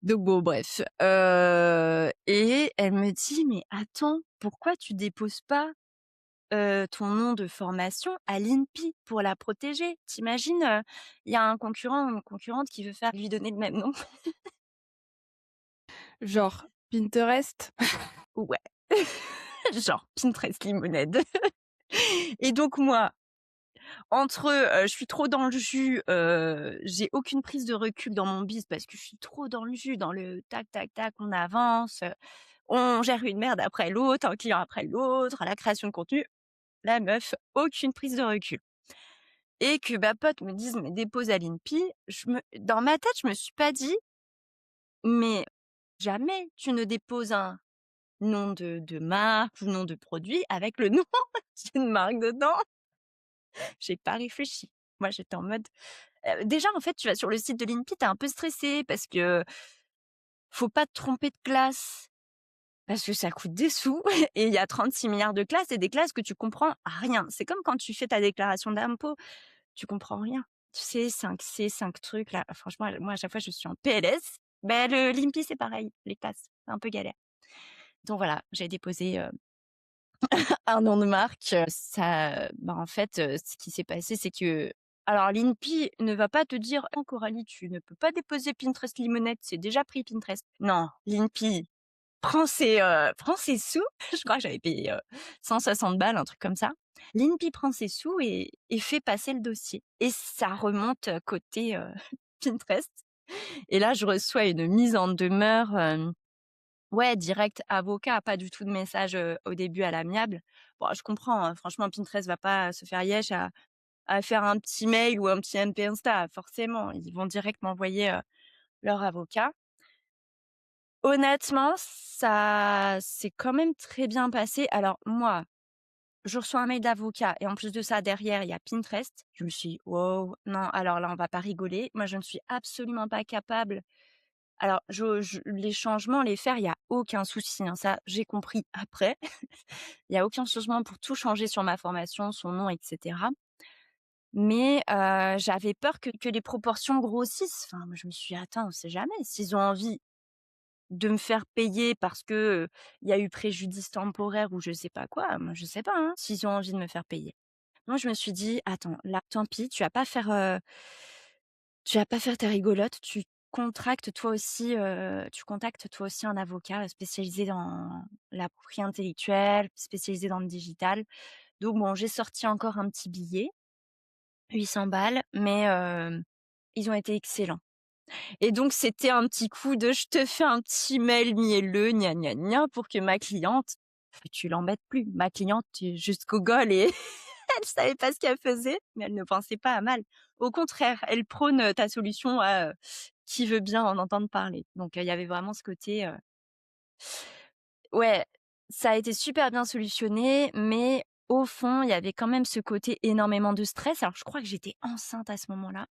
Donc bon, bref, et elle me dit: «Mais attends, pourquoi tu déposes pas ton nom de formation à l'INPI pour la protéger. Tu imagines, il y a un concurrent ou une concurrente qui veut faire lui donner le même nom?» Genre Pinterest? Ouais, genre Pinterest limonade. Et donc moi, entre, je suis trop dans le jus, j'ai aucune prise de recul dans mon business parce que je suis trop dans le jus, dans le tac, tac, tac, on avance, on gère une merde après l'autre, un client après l'autre, la création de contenu. La meuf, aucune prise de recul. Et que ma pote me dise: «Mais dépose à l'INPI», dans ma tête, je me suis pas dit: «Mais jamais tu ne déposes un nom de marque ou nom de produit avec le nom d'une marque dedans». J'ai pas réfléchi. Moi, j'étais en mode, déjà, en fait, tu vas sur le site de l'INPI, tu es un peu stressé parce que faut pas te tromper de classe, parce que ça coûte des sous et il y a 36 milliards de classes et des classes que tu comprends rien. C'est comme quand tu fais ta déclaration d'impôt. Tu comprends rien. Tu sais, 5C, 5 trucs là, franchement, moi à chaque fois je suis en PLS. Ben le l'INPI c'est pareil, les classes, c'est un peu galère. Donc voilà, j'ai déposé, un nom de marque, ça bah, en fait, ce qui s'est passé, c'est que alors l'INPI ne va pas te dire: «Oh Coralie, tu ne peux pas déposer Pinterest Limonette, c'est déjà pris Pinterest». Non, l'INPI prend ses sous. Je crois que j'avais payé, 160 balles, un truc comme ça. L'INPI prend ses sous et fait passer le dossier et ça remonte, côté, Pinterest et là, je reçois une mise en demeure, ouais, direct avocat, pas du tout de message, au début à l'amiable. Bon, je comprends, hein, franchement, Pinterest va pas se faire yesh à faire un petit mail ou un petit MP Insta, forcément. Ils vont direct m'envoyer, leur avocat. Honnêtement, ça s'est quand même très bien passé. Alors moi, je reçois un mail d'avocat et en plus de ça, derrière, il y a Pinterest. Je me suis dit: «Wow, non, alors là, on va pas rigoler». Moi, je ne suis absolument pas capable. Alors je les changements, les faire, il y a aucun souci, hein, ça, j'ai compris après. Il y a aucun changement pour tout changer sur ma formation, son nom et cetera. Mais j'avais peur que les proportions grossissent. Enfin, moi, je me suis dit: «Attends, on sait jamais. S'ils ont envie de me faire payer parce que, il y a eu préjudice temporaire ou je sais pas quoi, moi, je sais pas, hein, s'ils ont envie de me faire payer». Moi, je me suis dit: «Attends, là, tant pis, tu vas pas faire tes rigolotes, tu contactes toi aussi un avocat spécialisé dans la propriété intellectuelle, spécialisé dans le digital». Donc bon, j'ai sorti encore un petit billet, 800 balles, mais ils ont été excellents. Et donc c'était un petit coup de: «Je te fais un petit mail mielleux, gna gna gna», pour que ma cliente, tu l'embêtes plus. Ma cliente, jusqu'au gol et elle savait pas ce qu'elle faisait, mais elle ne pensait pas à mal. Au contraire, elle prône, ta solution à, qui veut bien en entendre parler. Donc, il y avait vraiment ce côté, ouais, ça a été super bien solutionné, mais au fond, il y avait quand même ce côté énormément de stress. Alors je crois que j'étais enceinte à ce moment-là.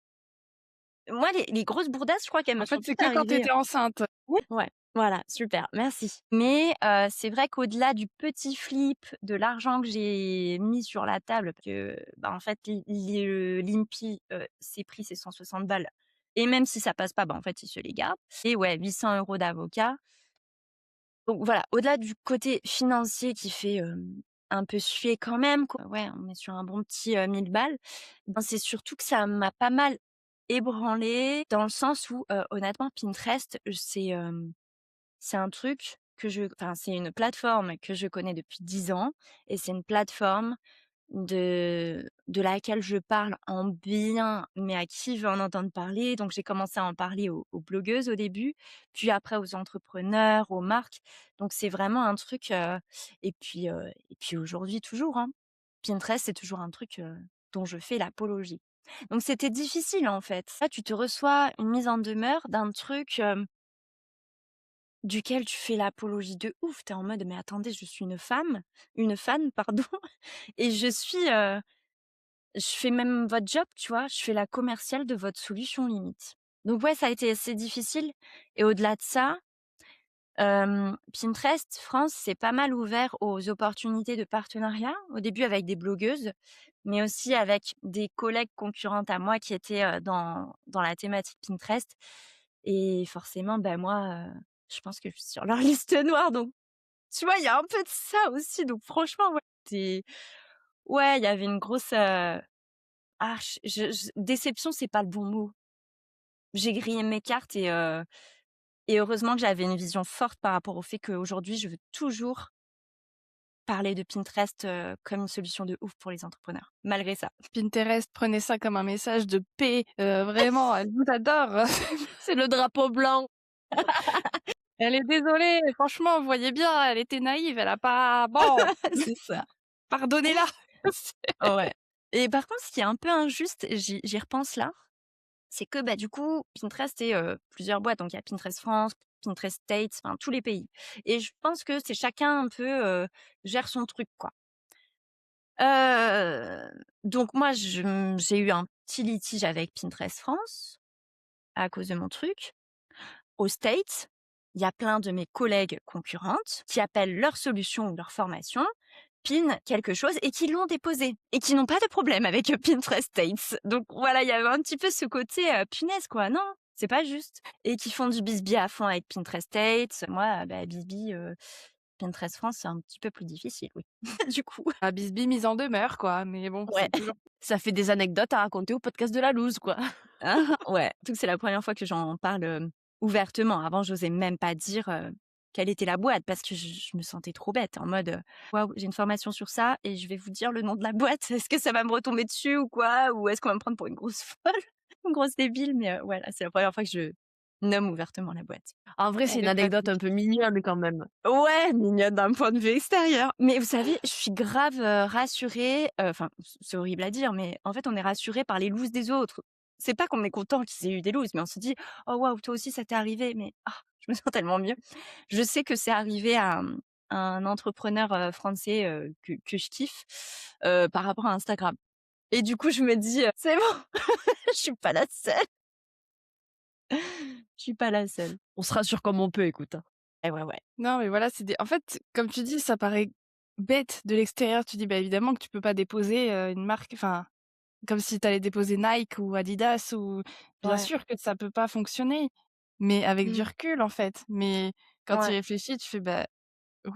Moi, les grosses bourdasses, je crois qu'elles me En sont fait, c'est toutes que quand tu arrivées. étais enceinte. Oui. Ouais, voilà, super, merci. Mais c'est vrai qu'au-delà du petit flip, de l'argent que j'ai mis sur la table, parce que, bah, en fait, l'INPI, ses prix, c'est 160 balles et même si ça passe pas, bah, en fait, ils se les gardent et ouais, 800 € d'avocat. Donc voilà, au-delà du côté financier qui fait, un peu suer quand même, quoi, ouais, on est sur un bon petit, 1 balles, ben, c'est surtout que ça m'a pas mal ébranlée dans le sens où, honnêtement, Pinterest, c'est un truc c'est une plateforme que je connais depuis 10 ans et c'est une plateforme de laquelle je parle en bien, mais à qui veut en entendre parler. Donc j'ai commencé à en parler aux blogueuses au début, puis après aux entrepreneurs, aux marques. Donc c'est vraiment un truc, et puis aujourd'hui toujours, hein. Pinterest, c'est toujours un truc, dont je fais l'apologie. Donc c'était difficile, en fait. Là, tu te reçois une mise en demeure d'un truc, duquel tu fais l'apologie de ouf. Tu es en mode: «Mais attendez, je suis une fan, pardon, et je fais même votre job, tu vois? Je fais la commerciale de votre solution limite». Donc ouais, ça a été assez difficile et au-delà de ça, Pinterest France s'est pas mal ouvert aux opportunités de partenariat, au début avec des blogueuses, mais aussi avec des collègues concurrentes à moi qui étaient, dans la thématique Pinterest et forcément, bah, moi, je pense que je suis sur leur liste noire donc tu vois, il y a un peu de ça aussi donc franchement, ouais, ouais, il y avait une grosse, déception, c'est pas le bon mot. J'ai grillé mes cartes et heureusement que j'avais une vision forte par rapport au fait qu'aujourd'hui, je veux toujours parler de Pinterest, comme une solution de ouf pour les entrepreneurs, malgré ça. Pinterest, prenez ça comme un message de paix, vraiment, elle vous adore. C'est le drapeau blanc. Elle est désolée, franchement, vous voyez bien, elle était naïve, elle a pas bon, C'est ça. pardonnez-la. Ouais et par contre, ce qui est un peu injuste, j'y repense là, c'est que, bah, du coup, Pinterest, c'est, plusieurs boîtes. Donc il y a Pinterest France, Pinterest States, enfin tous les pays et je pense que c'est chacun un peu, gère son truc, quoi. Donc moi, j'ai eu un petit litige avec Pinterest France à cause de mon truc. Aux States, il y a plein de mes collègues concurrentes qui appellent leur solution ou leur formation Pin quelque chose et qui l'ont déposé et qui n'ont pas de problème avec, Pinterest States. Donc voilà, il y avait un petit peu ce côté, punaise quoi, non, c'est pas juste et qui font du bisbis à fond avec Pinterest States. Moi, bah, bisbis, Pinterest France, c'est un petit peu plus difficile, oui, du coup. Ah bisbis mise en demeure quoi, mais bon, Ouais. c'est toujours Ça fait des anecdotes à raconter au podcast de la loose, quoi. Ouais, surtout que c'est la première fois que j'en parle, ouvertement. Avant, j'osais même pas dire, quelle était la boîte parce que je me sentais trop bête en mode, «Waouh, j'ai une formation sur ça et je vais vous dire le nom de la boîte. Est-ce que ça va me retomber dessus ou quoi? Ou est-ce qu'on va me prendre pour une grosse folle, une grosse débile?» Mais, ouais, là, c'est la première fois que je nomme ouvertement la boîte. En vrai, c'est Elle une est anecdote un pratique. peu mignonne quand même. Ouais, mignonne d'un point de vue extérieur. Mais vous savez, je suis grave, rassurée, enfin, c'est horrible à dire, mais en fait, on est rassuré par les looses des autres. C'est pas qu'on est content qu'ils aient eu des looses, mais on se dit: «Oh waouh, toi aussi ça t'est arrivé», mais je me sens tellement mieux. Je sais que c'est arrivé à un entrepreneur, français, que je kiffe, par rapport à Instagram et du coup, je me dis, «C'est bon, je suis pas la seule, je suis pas la seule». On se rassure comme on peut, écoute, hein. Et ouais, ouais. Non, mais voilà, c'est des en fait, comme tu dis, ça paraît bête de l'extérieur. Tu dis: «Bah, évidemment que tu peux pas déposer, une marque», enfin, comme si tu allais déposer Nike ou Adidas ou bien Ouais. sûr que ça peut pas fonctionner, mais avec du Mmh. recul, en fait. Mais quand tu y Ouais. réfléchis, tu fais: «Bah,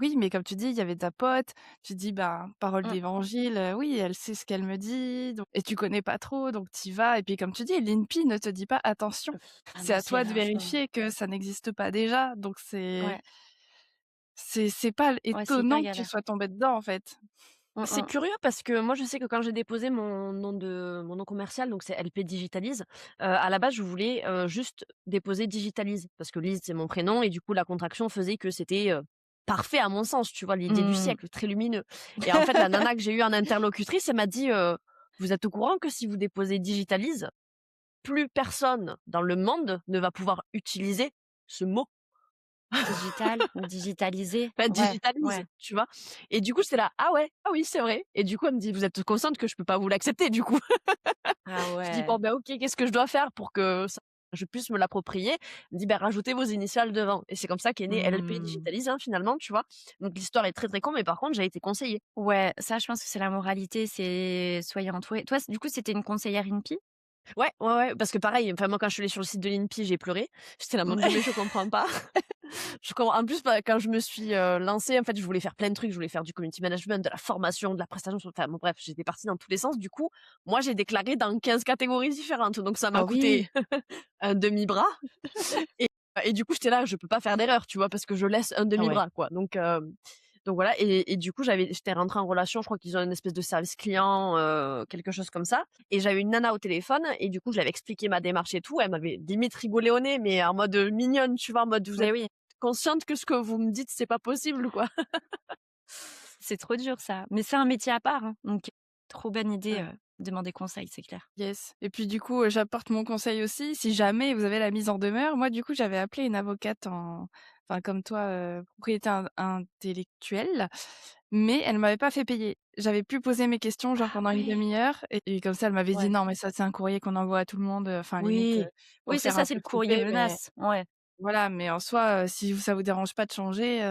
oui», mais comme tu dis, il y avait ta pote, tu dis: «Ben, parole Mmh. d'évangile, oui, elle sait ce qu'elle me dit, donc et tu connais pas trop, donc tu y vas» et puis comme tu dis, l'INPI ne te dit pas: «Attention». Ah C'est non, à c'est toi de vachement vérifier que ça n'existe pas déjà, donc ouais, c'est pas ouais, c'est hyper étonnant que tu galère. sois tombée dedans, en fait. Mmh C'est mh. curieux parce que moi, je sais que quand j'ai déposé mon nom commercial, donc c'est LP Digitalise, à la base, je voulais, juste déposer Digitalise parce que Lise, c'est mon prénom et du coup, la contraction faisait que c'était, parfait à mon sens, tu vois? L'idée du Mmh. siècle, très lumineux et en fait, la nana que j'ai eue en interlocutrice, elle m'a dit, «Vous êtes au courant que si vous déposez Digitalise, plus personne dans le monde ne va pouvoir utiliser ce mot?» Digital ou digitalisé? Enfin, Ouais, digitalise, ouais. tu vois? Et du coup, j'étais là: «Ah ouais, ah oui, c'est vrai» et du coup, elle me dit: «Vous êtes consciente que je peux pas vous l'accepter, du coup?» Ah Je dis: «Bon, ouais. ben, OK, qu'est-ce que je dois faire pour que ça je puisse me l'approprier?» Elle me dit: «Ben, rajoutez vos initiales devant» et c'est comme ça qu'est né LP Mmh. Digitalise, hein, finalement, tu vois? Donc l'histoire est très, très con, mais par contre, j'ai été conseillée. Ouais, ça, je pense que c'est la moralité, c'est soyez entourés. Toi, du coup, c'était une conseillère INPI? Ouais, ouais, ouais, parce que pareil, enfin, moi, quand je suis allée sur le site de l'INPI, j'ai pleuré. J'étais là: «Mon Dieu, mais je comprends pas». En plus, bah, quand je me suis, lancée, en fait, je voulais faire plein de trucs. Je voulais faire du community management, de la formation, de la prestation sur enfin bon bref, j'étais partie dans tous les sens. Du coup, moi, j'ai déclaré dans 15 catégories différentes, donc ça m'a Ah oui! coûté un demi-bras et du coup, j'étais là: «Je peux pas faire d'erreur», tu vois? Parce que je laisse un Ah ouais. demi-bras, quoi, donc voilà et du coup, j'étais rentrée en relation, je crois qu'ils ont une espèce de service client, quelque chose comme ça et j'avais une nana au téléphone et du coup, je lui avais expliqué ma démarche et tout. Elle m'avait limite rigolé au nez, mais en mode, mignonne, tu vois? En mode: «Vous Mais êtes oui, consciente que ce que vous me dites, c'est pas possible, quoi?» c'est trop dur ça. Mais c'est un métier à part, hein, donc trop bonne idée, Ouais. demander conseil, c'est clair. Yes et puis du coup, j'apporte mon conseil aussi, si jamais vous avez la mise en demeure. Moi, du coup, j'avais appelé une avocate en enfin comme toi, propriété intellectuelle, mais elle m'avait pas fait payer. J'avais pu poser mes questions genre Ah pendant une ouais! demi-heure et comme ça, elle m'avait dit: Ouais. «Non, mais ça, c'est un courrier qu'on envoie à tout le monde, enfin limite, Oui. pour Oui, c'est faire ça, un c'est peu le courrier flipper, mais menace. Ouais. voilà, mais en soi, si ça vous dérange pas de changer,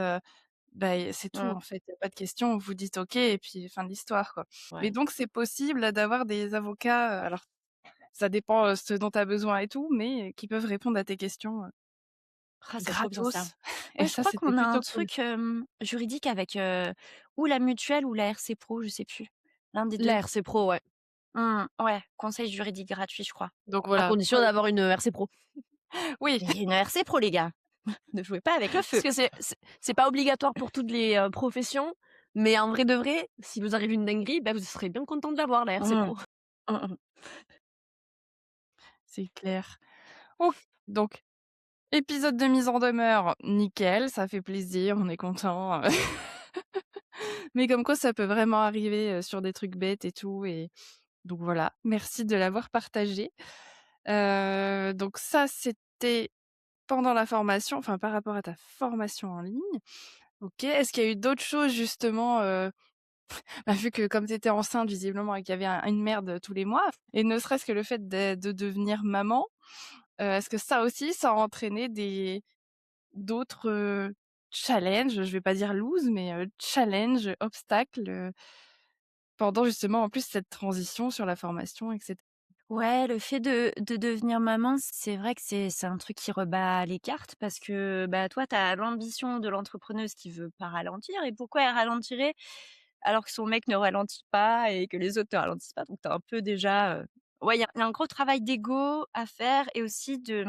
bah, c'est tout Mmh. en fait. Il y a pas de question, vous dites OK et puis fin de l'histoire, quoi. Mais Ouais. donc c'est possible d'avoir des avocats, alors ça dépend, ce dont tu as besoin et tout, mais qui peuvent répondre à tes questions, Ah, c'est trop bien ça. gratos et Ouais, je ça, crois c'était qu'on a un plutôt cool. truc, juridique avec, ou la mutuelle ou la RC Pro, je sais plus. L'un des 2. La RC Pro, ouais, Mmh, ouais, conseil juridique gratuit, je crois. Donc à voilà, condition d'avoir une, RC Pro. oui, Il y a une RC Pro, les gars. Ne jouez pas avec le Parce feu. que c'est pas obligatoire pour toutes les, professions, mais en vrai de vrai, si vous arrive une dinguerie, bah, vous serez bien content de l'avoir la RC Mmh. Pro. Mmh mh. c'est clair. OK, donc épisode de mise en demeure, nickel, ça fait plaisir, on est content, mais comme quoi ça peut vraiment arriver, sur des trucs bêtes et tout et donc voilà, merci de l'avoir partagé. Donc ça, c'était pendant la formation, enfin par rapport à ta formation en ligne. OK. Est-ce qu'il y a eu d'autres choses justement, bah, vu que comme tu étais enceinte visiblement et qu'il y avait une merde tous les mois et ne serait-ce que le fait de devenir maman, est-ce que ça aussi, ça a entraîné d'autres, challenges? Je vais pas dire loose, mais, challenges, obstacles, pendant justement en plus cette transition sur la formation et cetera? Ouais, le fait de devenir maman, c'est vrai que c'est un truc qui rebat les cartes parce que, bah, toi, tu as l'ambition de l'entrepreneuse qui veut pas ralentir et pourquoi elle ralentirait alors que son mec ne ralentit pas et que les autres ne ralentissent pas? Donc tu un peu déjà, ouais, il y a un gros travail d'ego à faire et aussi de,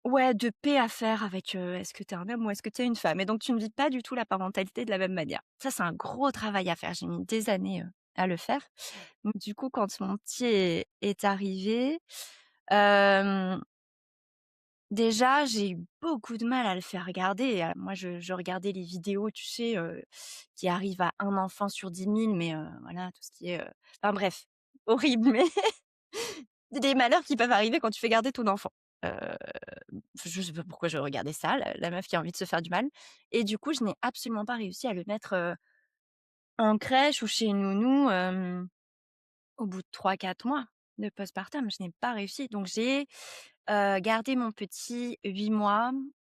ouais, de paix à faire avec, est-ce que tu es un homme ou est-ce que tu es une femme? Et donc tu ne vis pas du tout la parentalité de la même manière. Ça, c'est un gros travail à faire. J'ai mis des années, à le faire. Du coup, quand mon petit est arrivé, hem, déjà, j'ai eu beaucoup de mal à le faire regarder. Moi, je regardais les vidéos, tu sais, qui arrivent à un enfant sur 10 000, mais voilà, tout ce qui est, enfin bref, horrible, mais des malheurs qui peuvent arriver quand tu fais garder ton enfant. Heu, je sais pas pourquoi je regardais ça, la meuf qui a envie de se faire du mal et du coup, je n'ai absolument pas réussi à le mettre, en crèche ou chez une nounou, au bout de 3 4 mois de postpartum. Je n'ai pas réussi. Donc j'ai, gardé mon petit 8 mois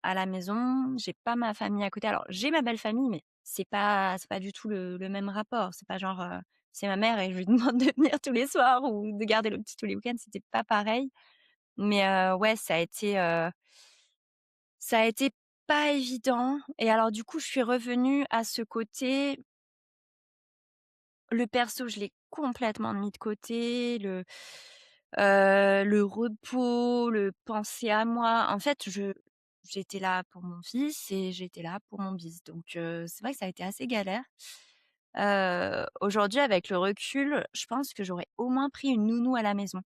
à la maison. J'ai pas ma famille à côté. Alors j'ai ma belle famille, mais c'est pas du tout le même rapport. C'est pas genre, c'est ma mère et je lui demande de venir tous les soirs ou de garder le petit tous les week-ends, c'était pas pareil. Mais ouais, ça a été pas évident et alors du coup, je suis revenue à ce côté. Le perso, je l'ai complètement mis de côté, le repos, le penser à moi. En fait, j'étais là pour mon fils et j'étais là pour mon bis. Donc c'est vrai que ça a été assez galère. Aujourd'hui, avec le recul, je pense que j'aurais au moins pris une nounou à la maison.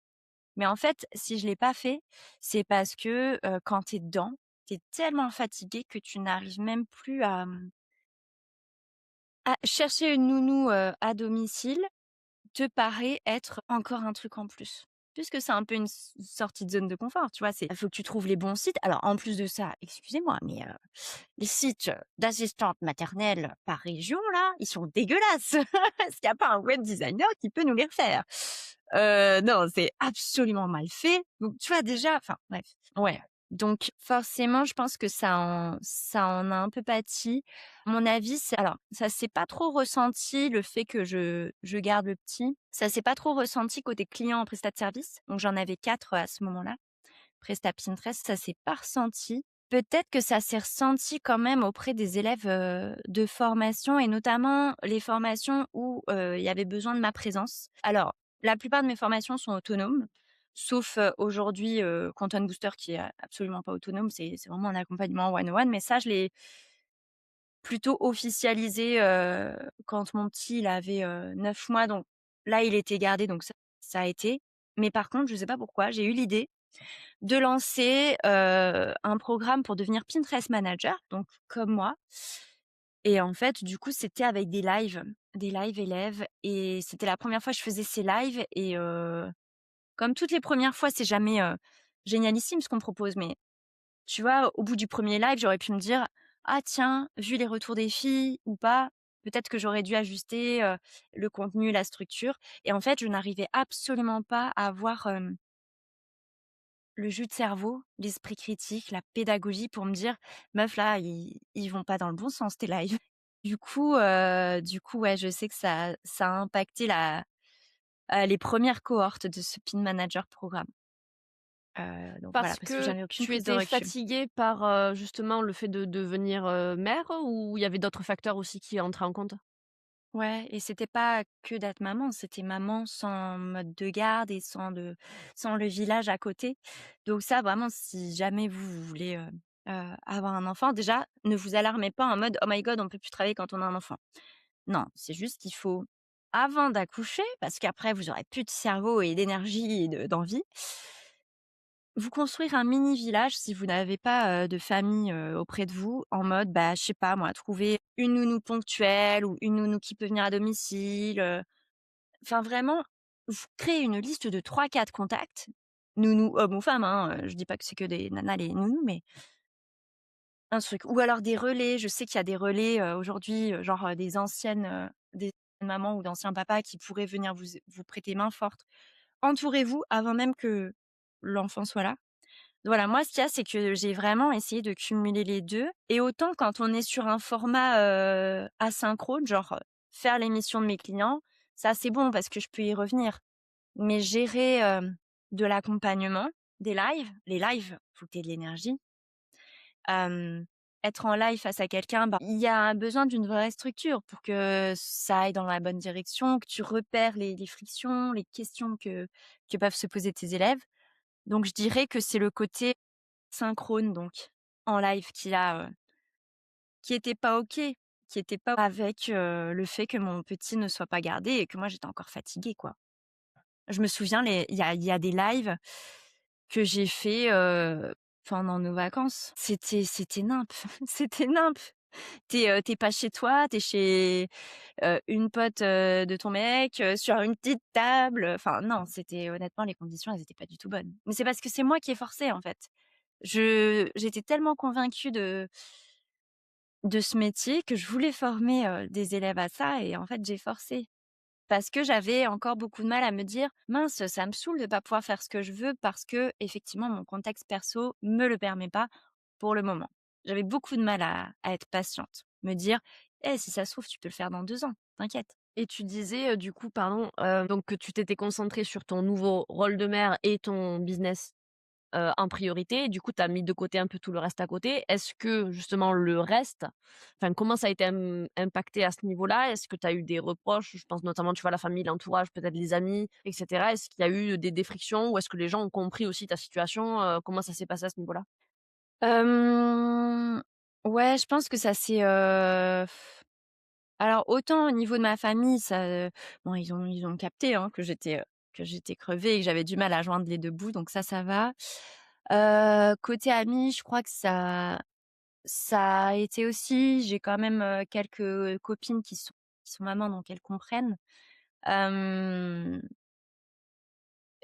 Mais en fait, si je l'ai pas fait, c'est parce que, quand tu es dedans, tu es tellement fatigué que tu n'arrives même plus à chercher une nounou, à domicile te paraît être encore un truc en plus. Puisque c'est un peu une sortie de zone de confort, tu vois? Il faut que tu trouves les bons sites. Alors en plus de ça, excusez-moi, mais les sites, d'assistantes maternelles par région là, ils sont dégueulasses. Est-ce qu'il y a pas un web designer qui peut nous les refaire? Non, c'est absolument mal fait. Donc tu vois déjà enfin bref, ouais. Donc forcément, je pense que ça en a un peu pâti. À mon avis, alors ça s'est pas trop ressenti le fait que je garde le petit. Ça s'est pas trop ressenti côté client en prestat de service. Donc j'en avais 4 à ce moment-là. Prestat Pinterest, ça s'est pas ressenti. Peut-être que ça s'est ressenti quand même auprès des élèves, de formation et notamment les formations où, il y avait besoin de ma présence. Alors, la plupart de mes formations sont autonomes, sauf, aujourd'hui, Content Booster qui est absolument pas autonome, c'est vraiment un accompagnement one on one, mais ça je l'ai plutôt officialisé, quand mon petit il avait, 9 mois, donc là il était gardé, donc ça a été. Mais par contre, je sais pas pourquoi, j'ai eu l'idée de lancer, un programme pour devenir Pinterest manager, donc comme moi et en fait, du coup, c'était avec des lives élèves et c'était la première fois que je faisais ces lives et comme toutes les premières fois, c'est jamais, génialissime ce qu'on propose, mais tu vois, au bout du premier live, j'aurais pu me dire: «Ah tiens, vu les retours des filles ou pas, peut-être que j'aurais dû ajuster, le contenu, la structure» et en fait, je n'arrivais absolument pas à avoir, le jus de cerveau, l'esprit critique, la pédagogie pour me dire: «Meuf là, ils vont pas dans le bon sens tes lives». Du coup, ouais, je sais que ça a impacté les premières cohortes de ce Pin Manager programme. Donc voilà, Parce parce que que j'avais aucune tu prise de étais recul. fatiguée par, justement le fait de devenir, mère ou il y avait d'autres facteurs aussi qui entraient en compte? Ouais et c'était pas que d'être maman, c'était maman sans mode de garde et sans le village à côté. Donc ça, vraiment, si jamais vous voulez, avoir un enfant, déjà, ne vous alarmez pas en mode: «Oh my god, on peut plus travailler quand on a un enfant». Non, c'est juste qu'il faut, avant d'accoucher, parce qu'après vous aurez plus de cerveau et d'énergie et d'envie, vous construire un mini village si vous n'avez pas, de famille, auprès de vous, en mode, bah, je sais pas moi, trouver une nounou ponctuelle ou une nounou qui peut venir à domicile, enfin vraiment, vous créez une liste de 3 4 contacts, nounous hommes ou femmes, hein, je dis pas que c'est que des nanas les nounous, mais un truc ou alors des relais. Je sais qu'il y a des relais, aujourd'hui, genre, des mamans ou d'anciens papas qui pourraient venir vous prêter main forte. Entourez-vous avant même que l'enfant soit là. Voilà, moi, ce qu'il y a, c'est que j'ai vraiment essayé de cumuler les 2 et autant quand on est sur un format, asynchrone, genre, faire l'émission de mes clients, ça, c'est bon parce que je peux y revenir. Mais gérer, de l'accompagnement, des lives, les lives, faut que tu aies de l'énergie. Hem, Être en live face à quelqu'un, bah, il y a besoin d'une vraie structure pour que ça aille dans la bonne direction, que tu repères les frictions, les questions que peuvent se poser tes élèves. Donc je dirais que c'est le côté synchrone donc en live qui était pas OK, qui était pas avec, le fait que mon petit ne soit pas gardé et que moi j'étais encore fatiguée, quoi. Je me souviens il y a des lives que j'ai fait, pendant nos vacances. C'était nimp, c'était nimp. Tu es pas chez toi, tu es chez, une pote, de ton mec, sur une petite table, enfin non, c'était honnêtement les conditions elles étaient pas du tout bonnes. Mais c'est parce que c'est moi qui ai forcé, en fait. J'étais tellement convaincue de ce métier que je voulais former, des élèves à ça et en fait j'ai forcé. Parce que j'avais encore beaucoup de mal à me dire: «Mince, ça me saoule de pas pouvoir faire ce que je veux parce que effectivement mon contexte perso me le permet pas pour le moment». J'avais beaucoup de mal à être patiente, me dire: «Eh, si ça se trouve, tu peux le faire dans 2 ans, t'inquiète». Et tu disais, du coup, pardon, donc que tu t'étais concentrée sur ton nouveau rôle de mère et ton business, en priorité. Du coup, tu as mis de côté un peu tout le reste à côté. Est-ce que justement le reste, enfin, comment ça a été impacté à ce niveau-là? Est-ce que tu as eu des reproches? Je pense notamment, tu vois, la famille, l'entourage, peut-être les amis et cetera. Est-ce qu'il y a eu des frictions ou est-ce que les gens ont compris aussi ta situation? Comment ça s'est passé à ce niveau-là? Hem, ouais, je pense que ça s'est, alors autant au niveau de ma famille, ça, bon ils ont capté, hein, que j'étais crevée et que j'avais du mal à joindre les 2 bouts, donc ça va. Côté amis, je crois que ça a été aussi. J'ai quand même, quelques copines qui sont mamans, donc elles comprennent. Hem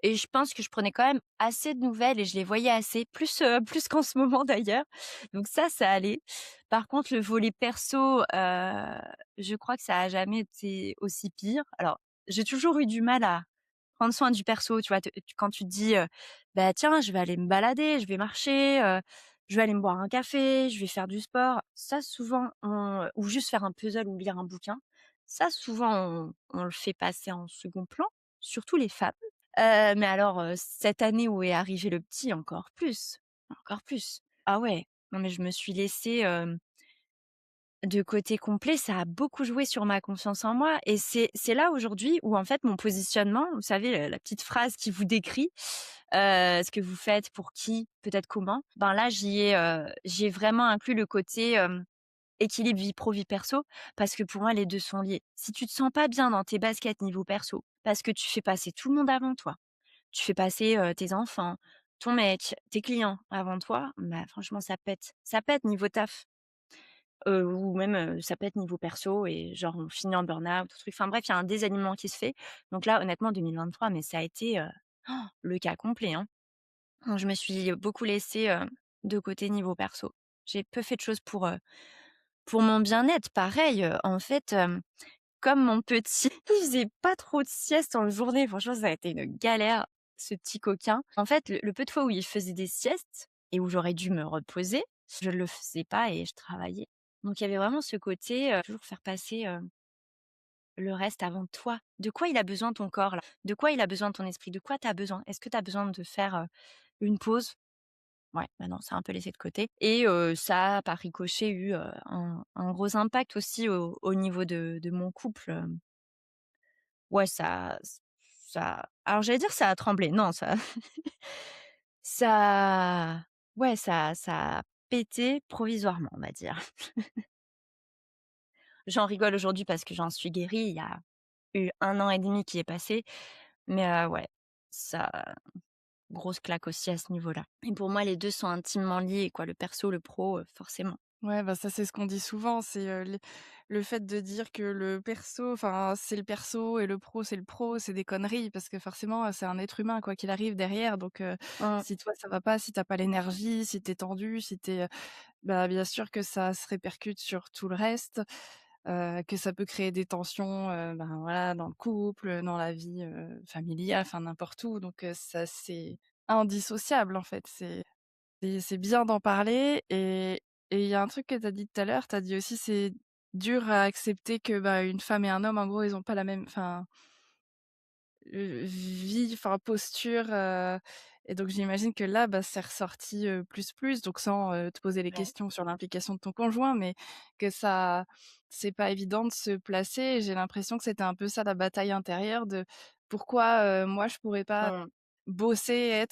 Et je pense que je prenais quand même assez de nouvelles et je les voyais assez, plus, plus qu'en ce moment d'ailleurs. Donc ça allait. Par contre, le volet perso, je crois que ça a jamais été aussi pire. Alors, j'ai toujours eu du mal à prendre soin du perso, tu vois? Quand tu te dis, «Bah, tiens, je vais aller me balader, je vais marcher, je vais aller me boire un café, je vais faire du sport». Ça souvent ou juste faire un puzzle ou lire un bouquin. Ça souvent on le fait passer en second plan, surtout les femmes. Mais alors, cette année où est arrivé le petit, encore plus, encore plus. Ah ouais, non mais je me suis laissée, de côté complet. Ça a beaucoup joué sur ma confiance en moi et c'est là aujourd'hui où en fait mon positionnement, vous savez, la petite phrase qui vous décrit, ce que vous faites, pour qui, peut-être comment, ben là j'y ai vraiment inclus le côté, équilibre vie pro, vie perso, parce que pour moi les 2 sont liés. Si tu te sens pas bien dans tes baskets niveau perso, parce que tu fais passer tout le monde avant toi, tu fais passer, tes enfants, ton mec, tes clients avant toi, bah, franchement ça pète niveau taf, ou même, ça pète niveau perso et genre on finit en burn-out ou truc. Enfin bref, il y a un désalignement qui se fait. Donc là, honnêtement 2023, mais ça a été, le cas complet, hein. Donc je me suis beaucoup laissée, de côté niveau perso. J'ai peu fait de choses pour mon bien-être. Pareil, en fait, comme mon petit, il faisait pas trop de sieste en journée, franchement, ça a été une galère, ce petit coquin. En fait, le peu de fois où il faisait des siestes et où j'aurais dû me reposer, je le faisais pas et je travaillais. Donc il y avait vraiment ce côté, toujours faire passer, le reste avant toi. De quoi il a besoin ton corps là? De quoi il a besoin ton esprit? De quoi tu as besoin? Est-ce que tu as besoin de faire, une pause? Ouais, bah non, c'est un peu laissé de côté et ça a par ricochet eu, un gros impact aussi au niveau de mon couple, ouais, ça alors j'allais dire ça a tremblé, non, ça ça ouais, ça a pété provisoirement, on va dire. J'en rigole aujourd'hui parce que j'en suis guérie, il y a eu 1 an et demi qui est passé, mais ouais, ça grosse claque aussi à ce niveau-là et pour moi, les 2 sont intimement liés, quoi, le perso, le pro, forcément. Ouais, bah, ça, c'est ce qu'on dit souvent, c'est, le fait de dire que le perso, enfin, c'est le perso et le pro, c'est le pro, c'est des conneries parce que forcément, c'est un être humain quoi qu'il arrive derrière donc Mmh, si toi ça va pas, si tu as pas l'énergie, si tu es tendu, si tu es, bah, bien sûr que ça se répercute sur tout le reste, que ça peut créer des tensions, ben, voilà, dans le couple, dans la vie, familiale, enfin n'importe où donc ça c'est indissociable en fait. C'est bien d'en parler et il y a un truc que tu as dit tout à l'heure, tu as dit aussi c'est dur à accepter que, bah, une femme et un homme en gros ils ont pas la même enfin, vie, enfin posture, et donc j'imagine que là, bah, c'est ressorti, plus donc sans, te poser les ouais. questions sur l'implication de ton conjoint, mais que ça c'est pas évident de se placer et j'ai l'impression que c'était un peu ça la bataille intérieure de: «Pourquoi, moi je pourrais pas?» Mmh. bosser,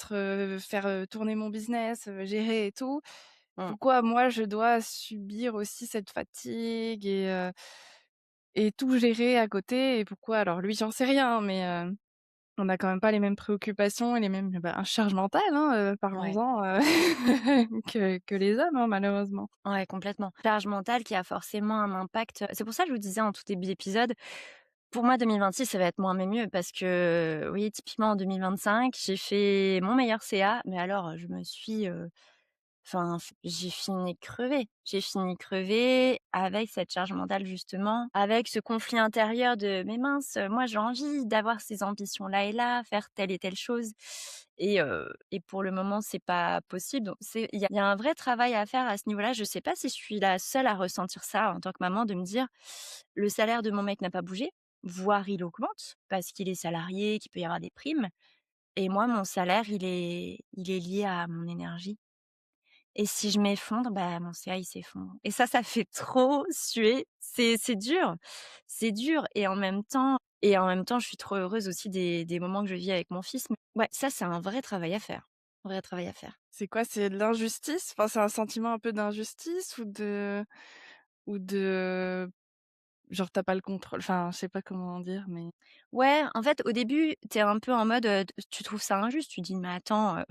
faire, tourner mon business, gérer et tout. Mmh. Pourquoi moi je dois subir aussi cette fatigue et tout gérer à côté et pourquoi alors lui j'en sais rien, mais on n'a quand même pas les mêmes préoccupations et les mêmes, bah, charges mentales, hein, Ouais. parlons-en, que les hommes, hein, malheureusement. Ouais, complètement. Charge mentale qui a forcément un impact, c'est pour ça que je vous disais en tout début d'épisode, pour moi 2026 ça va être moins mais mieux parce que oui, typiquement en 2025, j'ai fait mon meilleur CA, mais alors, je me suis, enfin, j'ai fini crevée. J'ai fini crevée avec cette charge mentale justement, avec ce conflit intérieur de: «Mais mince, moi j'ai envie d'avoir ces ambitions-là et là, faire telle et telle chose et pour le moment c'est pas possible». Donc il y a un vrai travail à faire à ce niveau-là. Je sais pas si je suis la seule à ressentir ça en tant que maman, de me dire: «Le salaire de mon mec n'a pas bougé, voire il augmente parce qu'il est salarié, qu'il peut y avoir des primes et moi mon salaire il est lié à mon énergie». Et si je m'effondre, bah, mon CA, il s'effondre et ça fait trop suer. C'est dur, c'est dur et en même temps, je suis trop heureuse aussi des moments que je vis avec mon fils. Mais ouais, ça, c'est un vrai travail à faire, vrai travail à faire. C'est quoi? C'est de l'injustice? Enfin, c'est un sentiment un peu d'injustice ou de genre tu pas le contrôle? Enfin, je sais pas comment dire, mais Ouais, en fait, au début, tu es un peu en mode, tu trouves ça injuste. Tu dis: «Mais attends,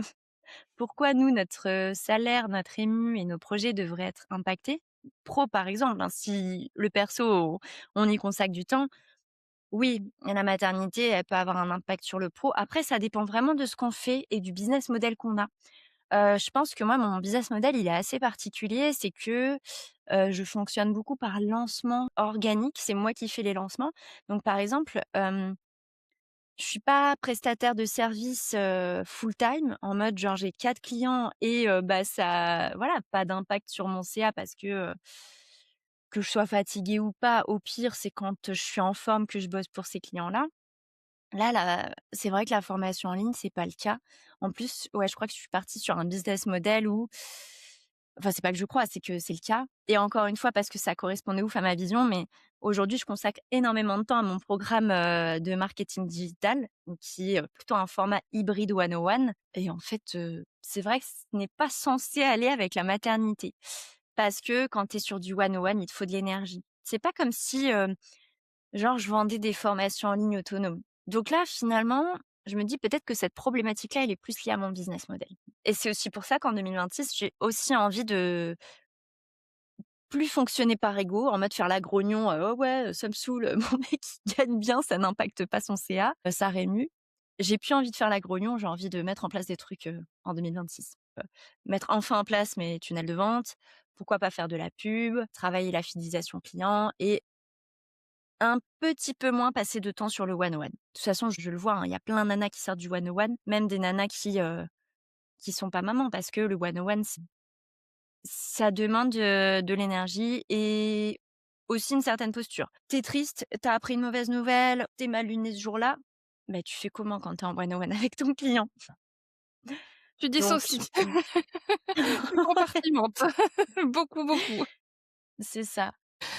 pourquoi nous, notre, salaire, notre ému et nos projets devraient être impactés?» Pro, par exemple, hein, si le perso, on y consacre du temps. Oui, la maternité, elle peut avoir un impact sur le pro. Après, ça dépend vraiment de ce qu'on fait et du business model qu'on a. Je pense que moi, mon business model, il est assez particulier. C'est que, je fonctionne beaucoup par lancement organique. C'est moi qui fais les lancements. Donc par exemple, je suis pas prestataire de service, full time en mode genre j'ai 4 clients et bah, ça voilà, pas d'impact sur mon CA parce que je sois fatiguée ou pas. Au pire, c'est quand, je suis en forme que je bosse pour ces clients-là. Là, c'est vrai que la formation en ligne, c'est pas le cas. En plus, ouais, je crois que je suis partie sur un business model où enfin, c'est pas que je crois, c'est que c'est le cas et encore une fois parce que ça correspondait ouf à ma vision, mais aujourd'hui, je consacre énormément de temps à mon programme, de marketing digital, donc qui est, plutôt un format hybride one-on-one et en fait, c'est vrai que ce n'est pas censé aller avec la maternité. Parce que quand tu es sur du one-on-one, il te faut de l'énergie. C'est pas comme si, genre, je vendais des formations en ligne autonomes. Donc là, finalement, je me dis peut-être que cette problématique-là, elle est plus liée à mon business model. Et c'est aussi pour ça qu'en 2026, j'ai aussi envie de plus fonctionner par ego, en mode faire la grognon, «Oh ouais, ça me saoule, mon mec il gagne bien, ça n'impacte pas son CA, ça rémue». J'ai plus envie de faire la grognon, j'ai envie de mettre en place des trucs, en 2026. Mettre enfin en place mes tunnels de vente, pourquoi pas faire de la pub, travailler la fidélisation client et un petit peu moins passer de temps sur le one-on-one. De toute façon, je le vois, hein, il y a plein de nanas qui sortent du one-on-one, même des nanas qui sont pas mamans parce que le one-on-one, ça demande, de l'énergie et aussi une certaine posture. Tu es triste, tu as appris une mauvaise nouvelle, tu es mal luné ce jour-là, bah, tu fais comment quand tu es en one-on-one avec ton client? tu Donc dissocies. Tu compartimentes. Beaucoup, beaucoup. c'est ça,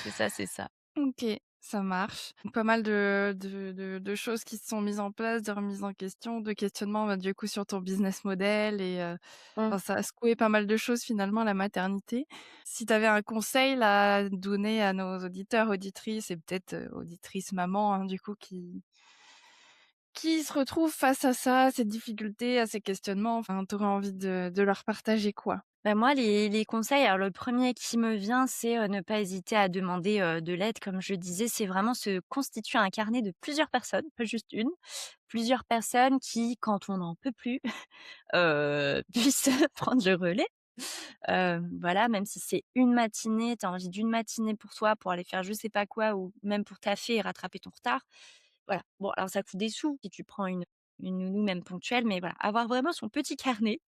c'est ça, c'est ça. OK, ça marche. Pas mal de choses qui se sont mises en place, de remises en question, de questionnements, bah, du coup, sur ton business model Mmh. enfin, ça a secoué pas mal de choses, finalement, la maternité. Si tu avais un conseil, là, à donner à nos auditeurs, auditrices et peut-être, auditrices mamans, hein, du coup, qui se retrouvent face à ça, à ces difficultés, à ces questionnements, enfin, tu aurais envie de leur partager quoi? Bah, moi, les conseils, alors le premier qui me vient, c'est, ne pas hésiter à demander, de l'aide. Comme je disais, c'est vraiment se constituer un carnet de plusieurs personnes, pas juste une. Plusieurs personnes qui, quand on n'en peut plus, puissent prendre le relais. Voilà, même si c'est une matinée, tu as envie d'une matinée pour toi, pour aller faire je sais pas quoi ou même pour taffer et rattraper ton retard. Voilà. Bon, alors ça coûte des sous si tu prends une nounou même ponctuelle, mais voilà, avoir vraiment son petit carnet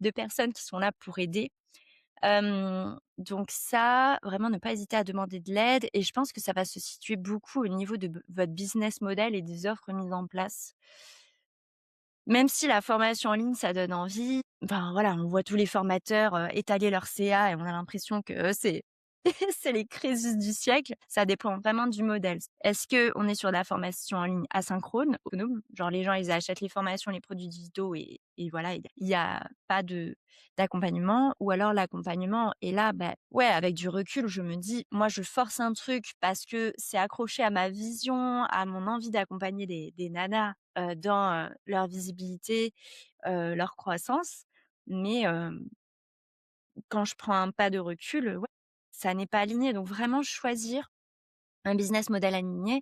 de personnes qui sont là pour aider. Donc ça, vraiment ne pas hésiter à demander de l'aide et je pense que ça va se situer beaucoup au niveau de votre business model et des offres mises en place. Même si la formation en ligne, ça donne envie, enfin voilà, on voit tous les formateurs, étaler leur CA et on a l'impression que, c'est C'est les crises du siècle. Ça dépend vraiment du modèle. Est-ce qu'on est sur de la formation en ligne asynchrone, autonome, genre les gens, ils achètent les formations, les produits digitaux et voilà, il y a pas d'accompagnement ou alors l'accompagnement est là, bah, ouais, avec du recul, je me dis: «Moi, je force un truc parce que c'est accroché à ma vision, à mon envie d'accompagner des nanas, dans, leur visibilité, leur croissance». Mais quand je prends un pas de recul, ouais, ça n'est pas aligné. Donc vraiment choisir un business model aligné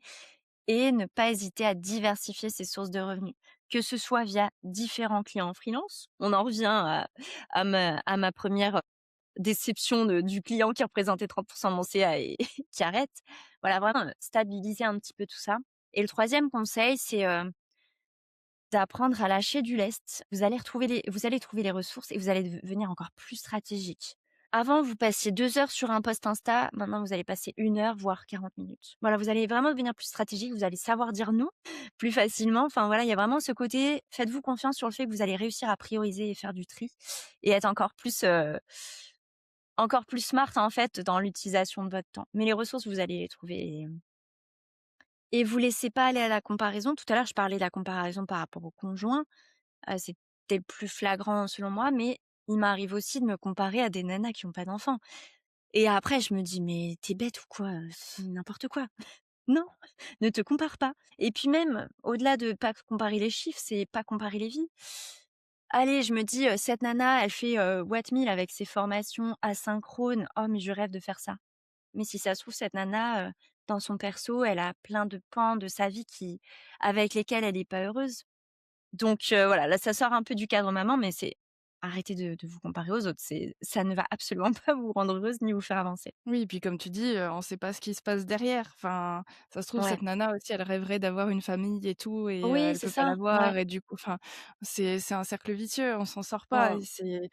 et ne pas hésiter à diversifier ses sources de revenus. Que ce soit via différents clients freelance, on en revient à ma première déception du client qui représentait 30 de mon CA et qui arrête. Voilà, vraiment, stabiliser un petit peu tout ça. Et le troisième conseil, c'est, d'apprendre à lâcher du lest. Vous allez trouver les ressources et vous allez devenir encore plus stratégique. Avant, vous passiez 2 heures sur un post Insta, maintenant vous allez passer 1 heure, voire 40 minutes. Voilà, vous allez vraiment devenir plus stratégique, vous allez savoir dire non plus facilement. Enfin voilà, il y a vraiment ce côté, faites-vous confiance sur le fait que vous allez réussir à prioriser et faire du tri et être encore plus smart en fait dans l'utilisation de votre temps. Mais les ressources, vous allez les trouver et vous laissez pas aller à la comparaison. Tout à l'heure, je parlais de la comparaison par rapport au conjoint. C'était le plus flagrant selon moi, mais il m'arrive aussi de me comparer à des nanas qui ont pas d'enfants. Et après, je me dis: «Mais tu es bête ou quoi? C'est n'importe quoi». Non, ne te compare pas. Et puis même, au-delà de pas comparer les chiffres, c'est pas comparer les vies. Allez, je me dis, cette nana, elle fait, Watt Mill avec ses formations asynchrones. Oh, mais je rêve de faire ça. Mais si ça se trouve, cette nana, dans son perso, elle a plein de pans de sa vie avec lesquels elle est pas heureuse. Donc voilà, là, ça sort un peu du cadre maman, mais c'est arrêtez de vous comparer aux autres. Ça ne va absolument pas vous rendre heureuse ni vous faire avancer. Oui, et puis comme tu dis, on sait pas ce qui se passe derrière. Enfin, ça se trouve Ouais. cette nana aussi, elle rêverait d'avoir une famille et tout et Oui, elle c'est peut pas ça. Ouais. l'avoir et du coup enfin, c'est un cercle vicieux, on s'en sort pas Mmh. et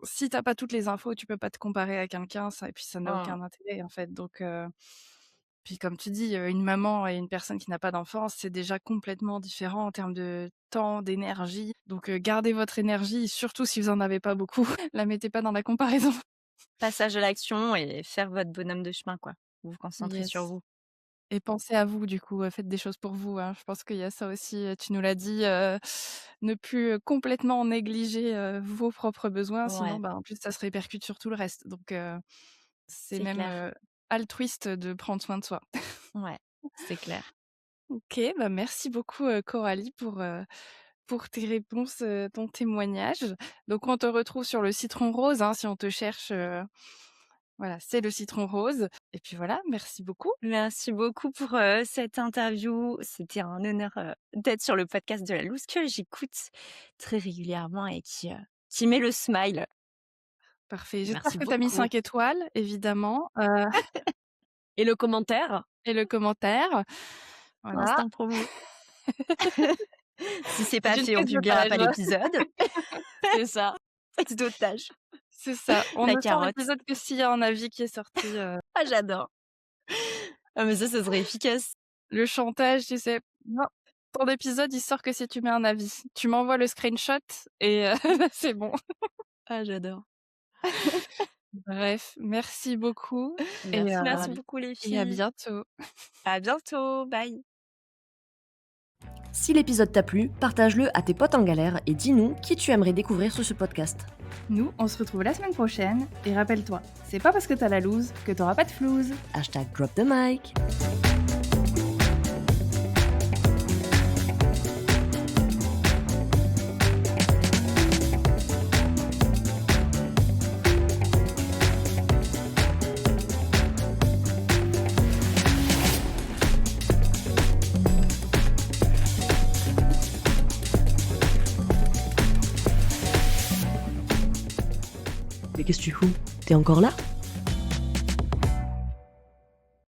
si tu as pas toutes les infos, tu peux pas te comparer à quelqu'un, ça et puis ça n'a Mmh. aucun intérêt en fait donc puis comme tu dis, une maman et une personne qui n'a pas d'enfant, c'est déjà complètement différent en termes de temps, d'énergie donc gardez votre énergie, surtout si vous en avez pas beaucoup, la mettez pas dans la comparaison. Passage à l'action et faire votre bonhomme de chemin, quoi. Vous vous concentrez sur Yes. vous. Et pensez à vous du coup, faites des choses pour vous, hein. Je pense qu'il y a ça aussi, tu nous l'as dit, ne plus, complètement négliger, vos propres besoins, sinon, Ouais, bah, en plus ça se répercute sur tout le reste. Donc c'est c'est même, clair. altruiste de prendre soin de soi. Ouais, c'est clair. OK, bah, merci beaucoup, Coralie pour tes réponses, ton témoignage. Donc on te retrouve sur le Citron Rose, hein, si on te cherche, voilà, c'est le Citron Rose et puis voilà, merci beaucoup. Merci beaucoup pour, cette interview. C'était un honneur, d'être sur le podcast de la Loose que j'écoute très régulièrement et qui met le smile. Parfait. J'espère Merci que tu as mis beaucoup. 5 étoiles, évidemment, Et le commentaire? et le commentaire. Voilà. Instant promo. Si c'est C'est pas une fait, on prise publiera pas d'otage. l'épisode. C'est ça. Prise d'otage. C'est ça. On La ne sort carotte. l'épisode que s'il y a un avis qui est sorti, Ah j'adore. Ah mais ça serait efficace. le chantage, tu sais? Non, ton épisode, il sort que si tu mets un avis. Tu m'envoies le screenshot et c'est bon. Ah j'adore. Bref, merci beaucoup et Merci Merci Coralie. beaucoup les et à filles. bientôt. À bientôt. Bye. Si l'épisode t'a plu, partage-le à tes potes en galère et dis-nous qui tu aimerais découvrir sur ce podcast. Nous, on se retrouve la semaine prochaine et rappelle-toi, c'est pas parce que t'as la loose que t'auras pas de flouze. Hashtag drop the mic. Mais qu'est-ce que tu fous? T'es encore là?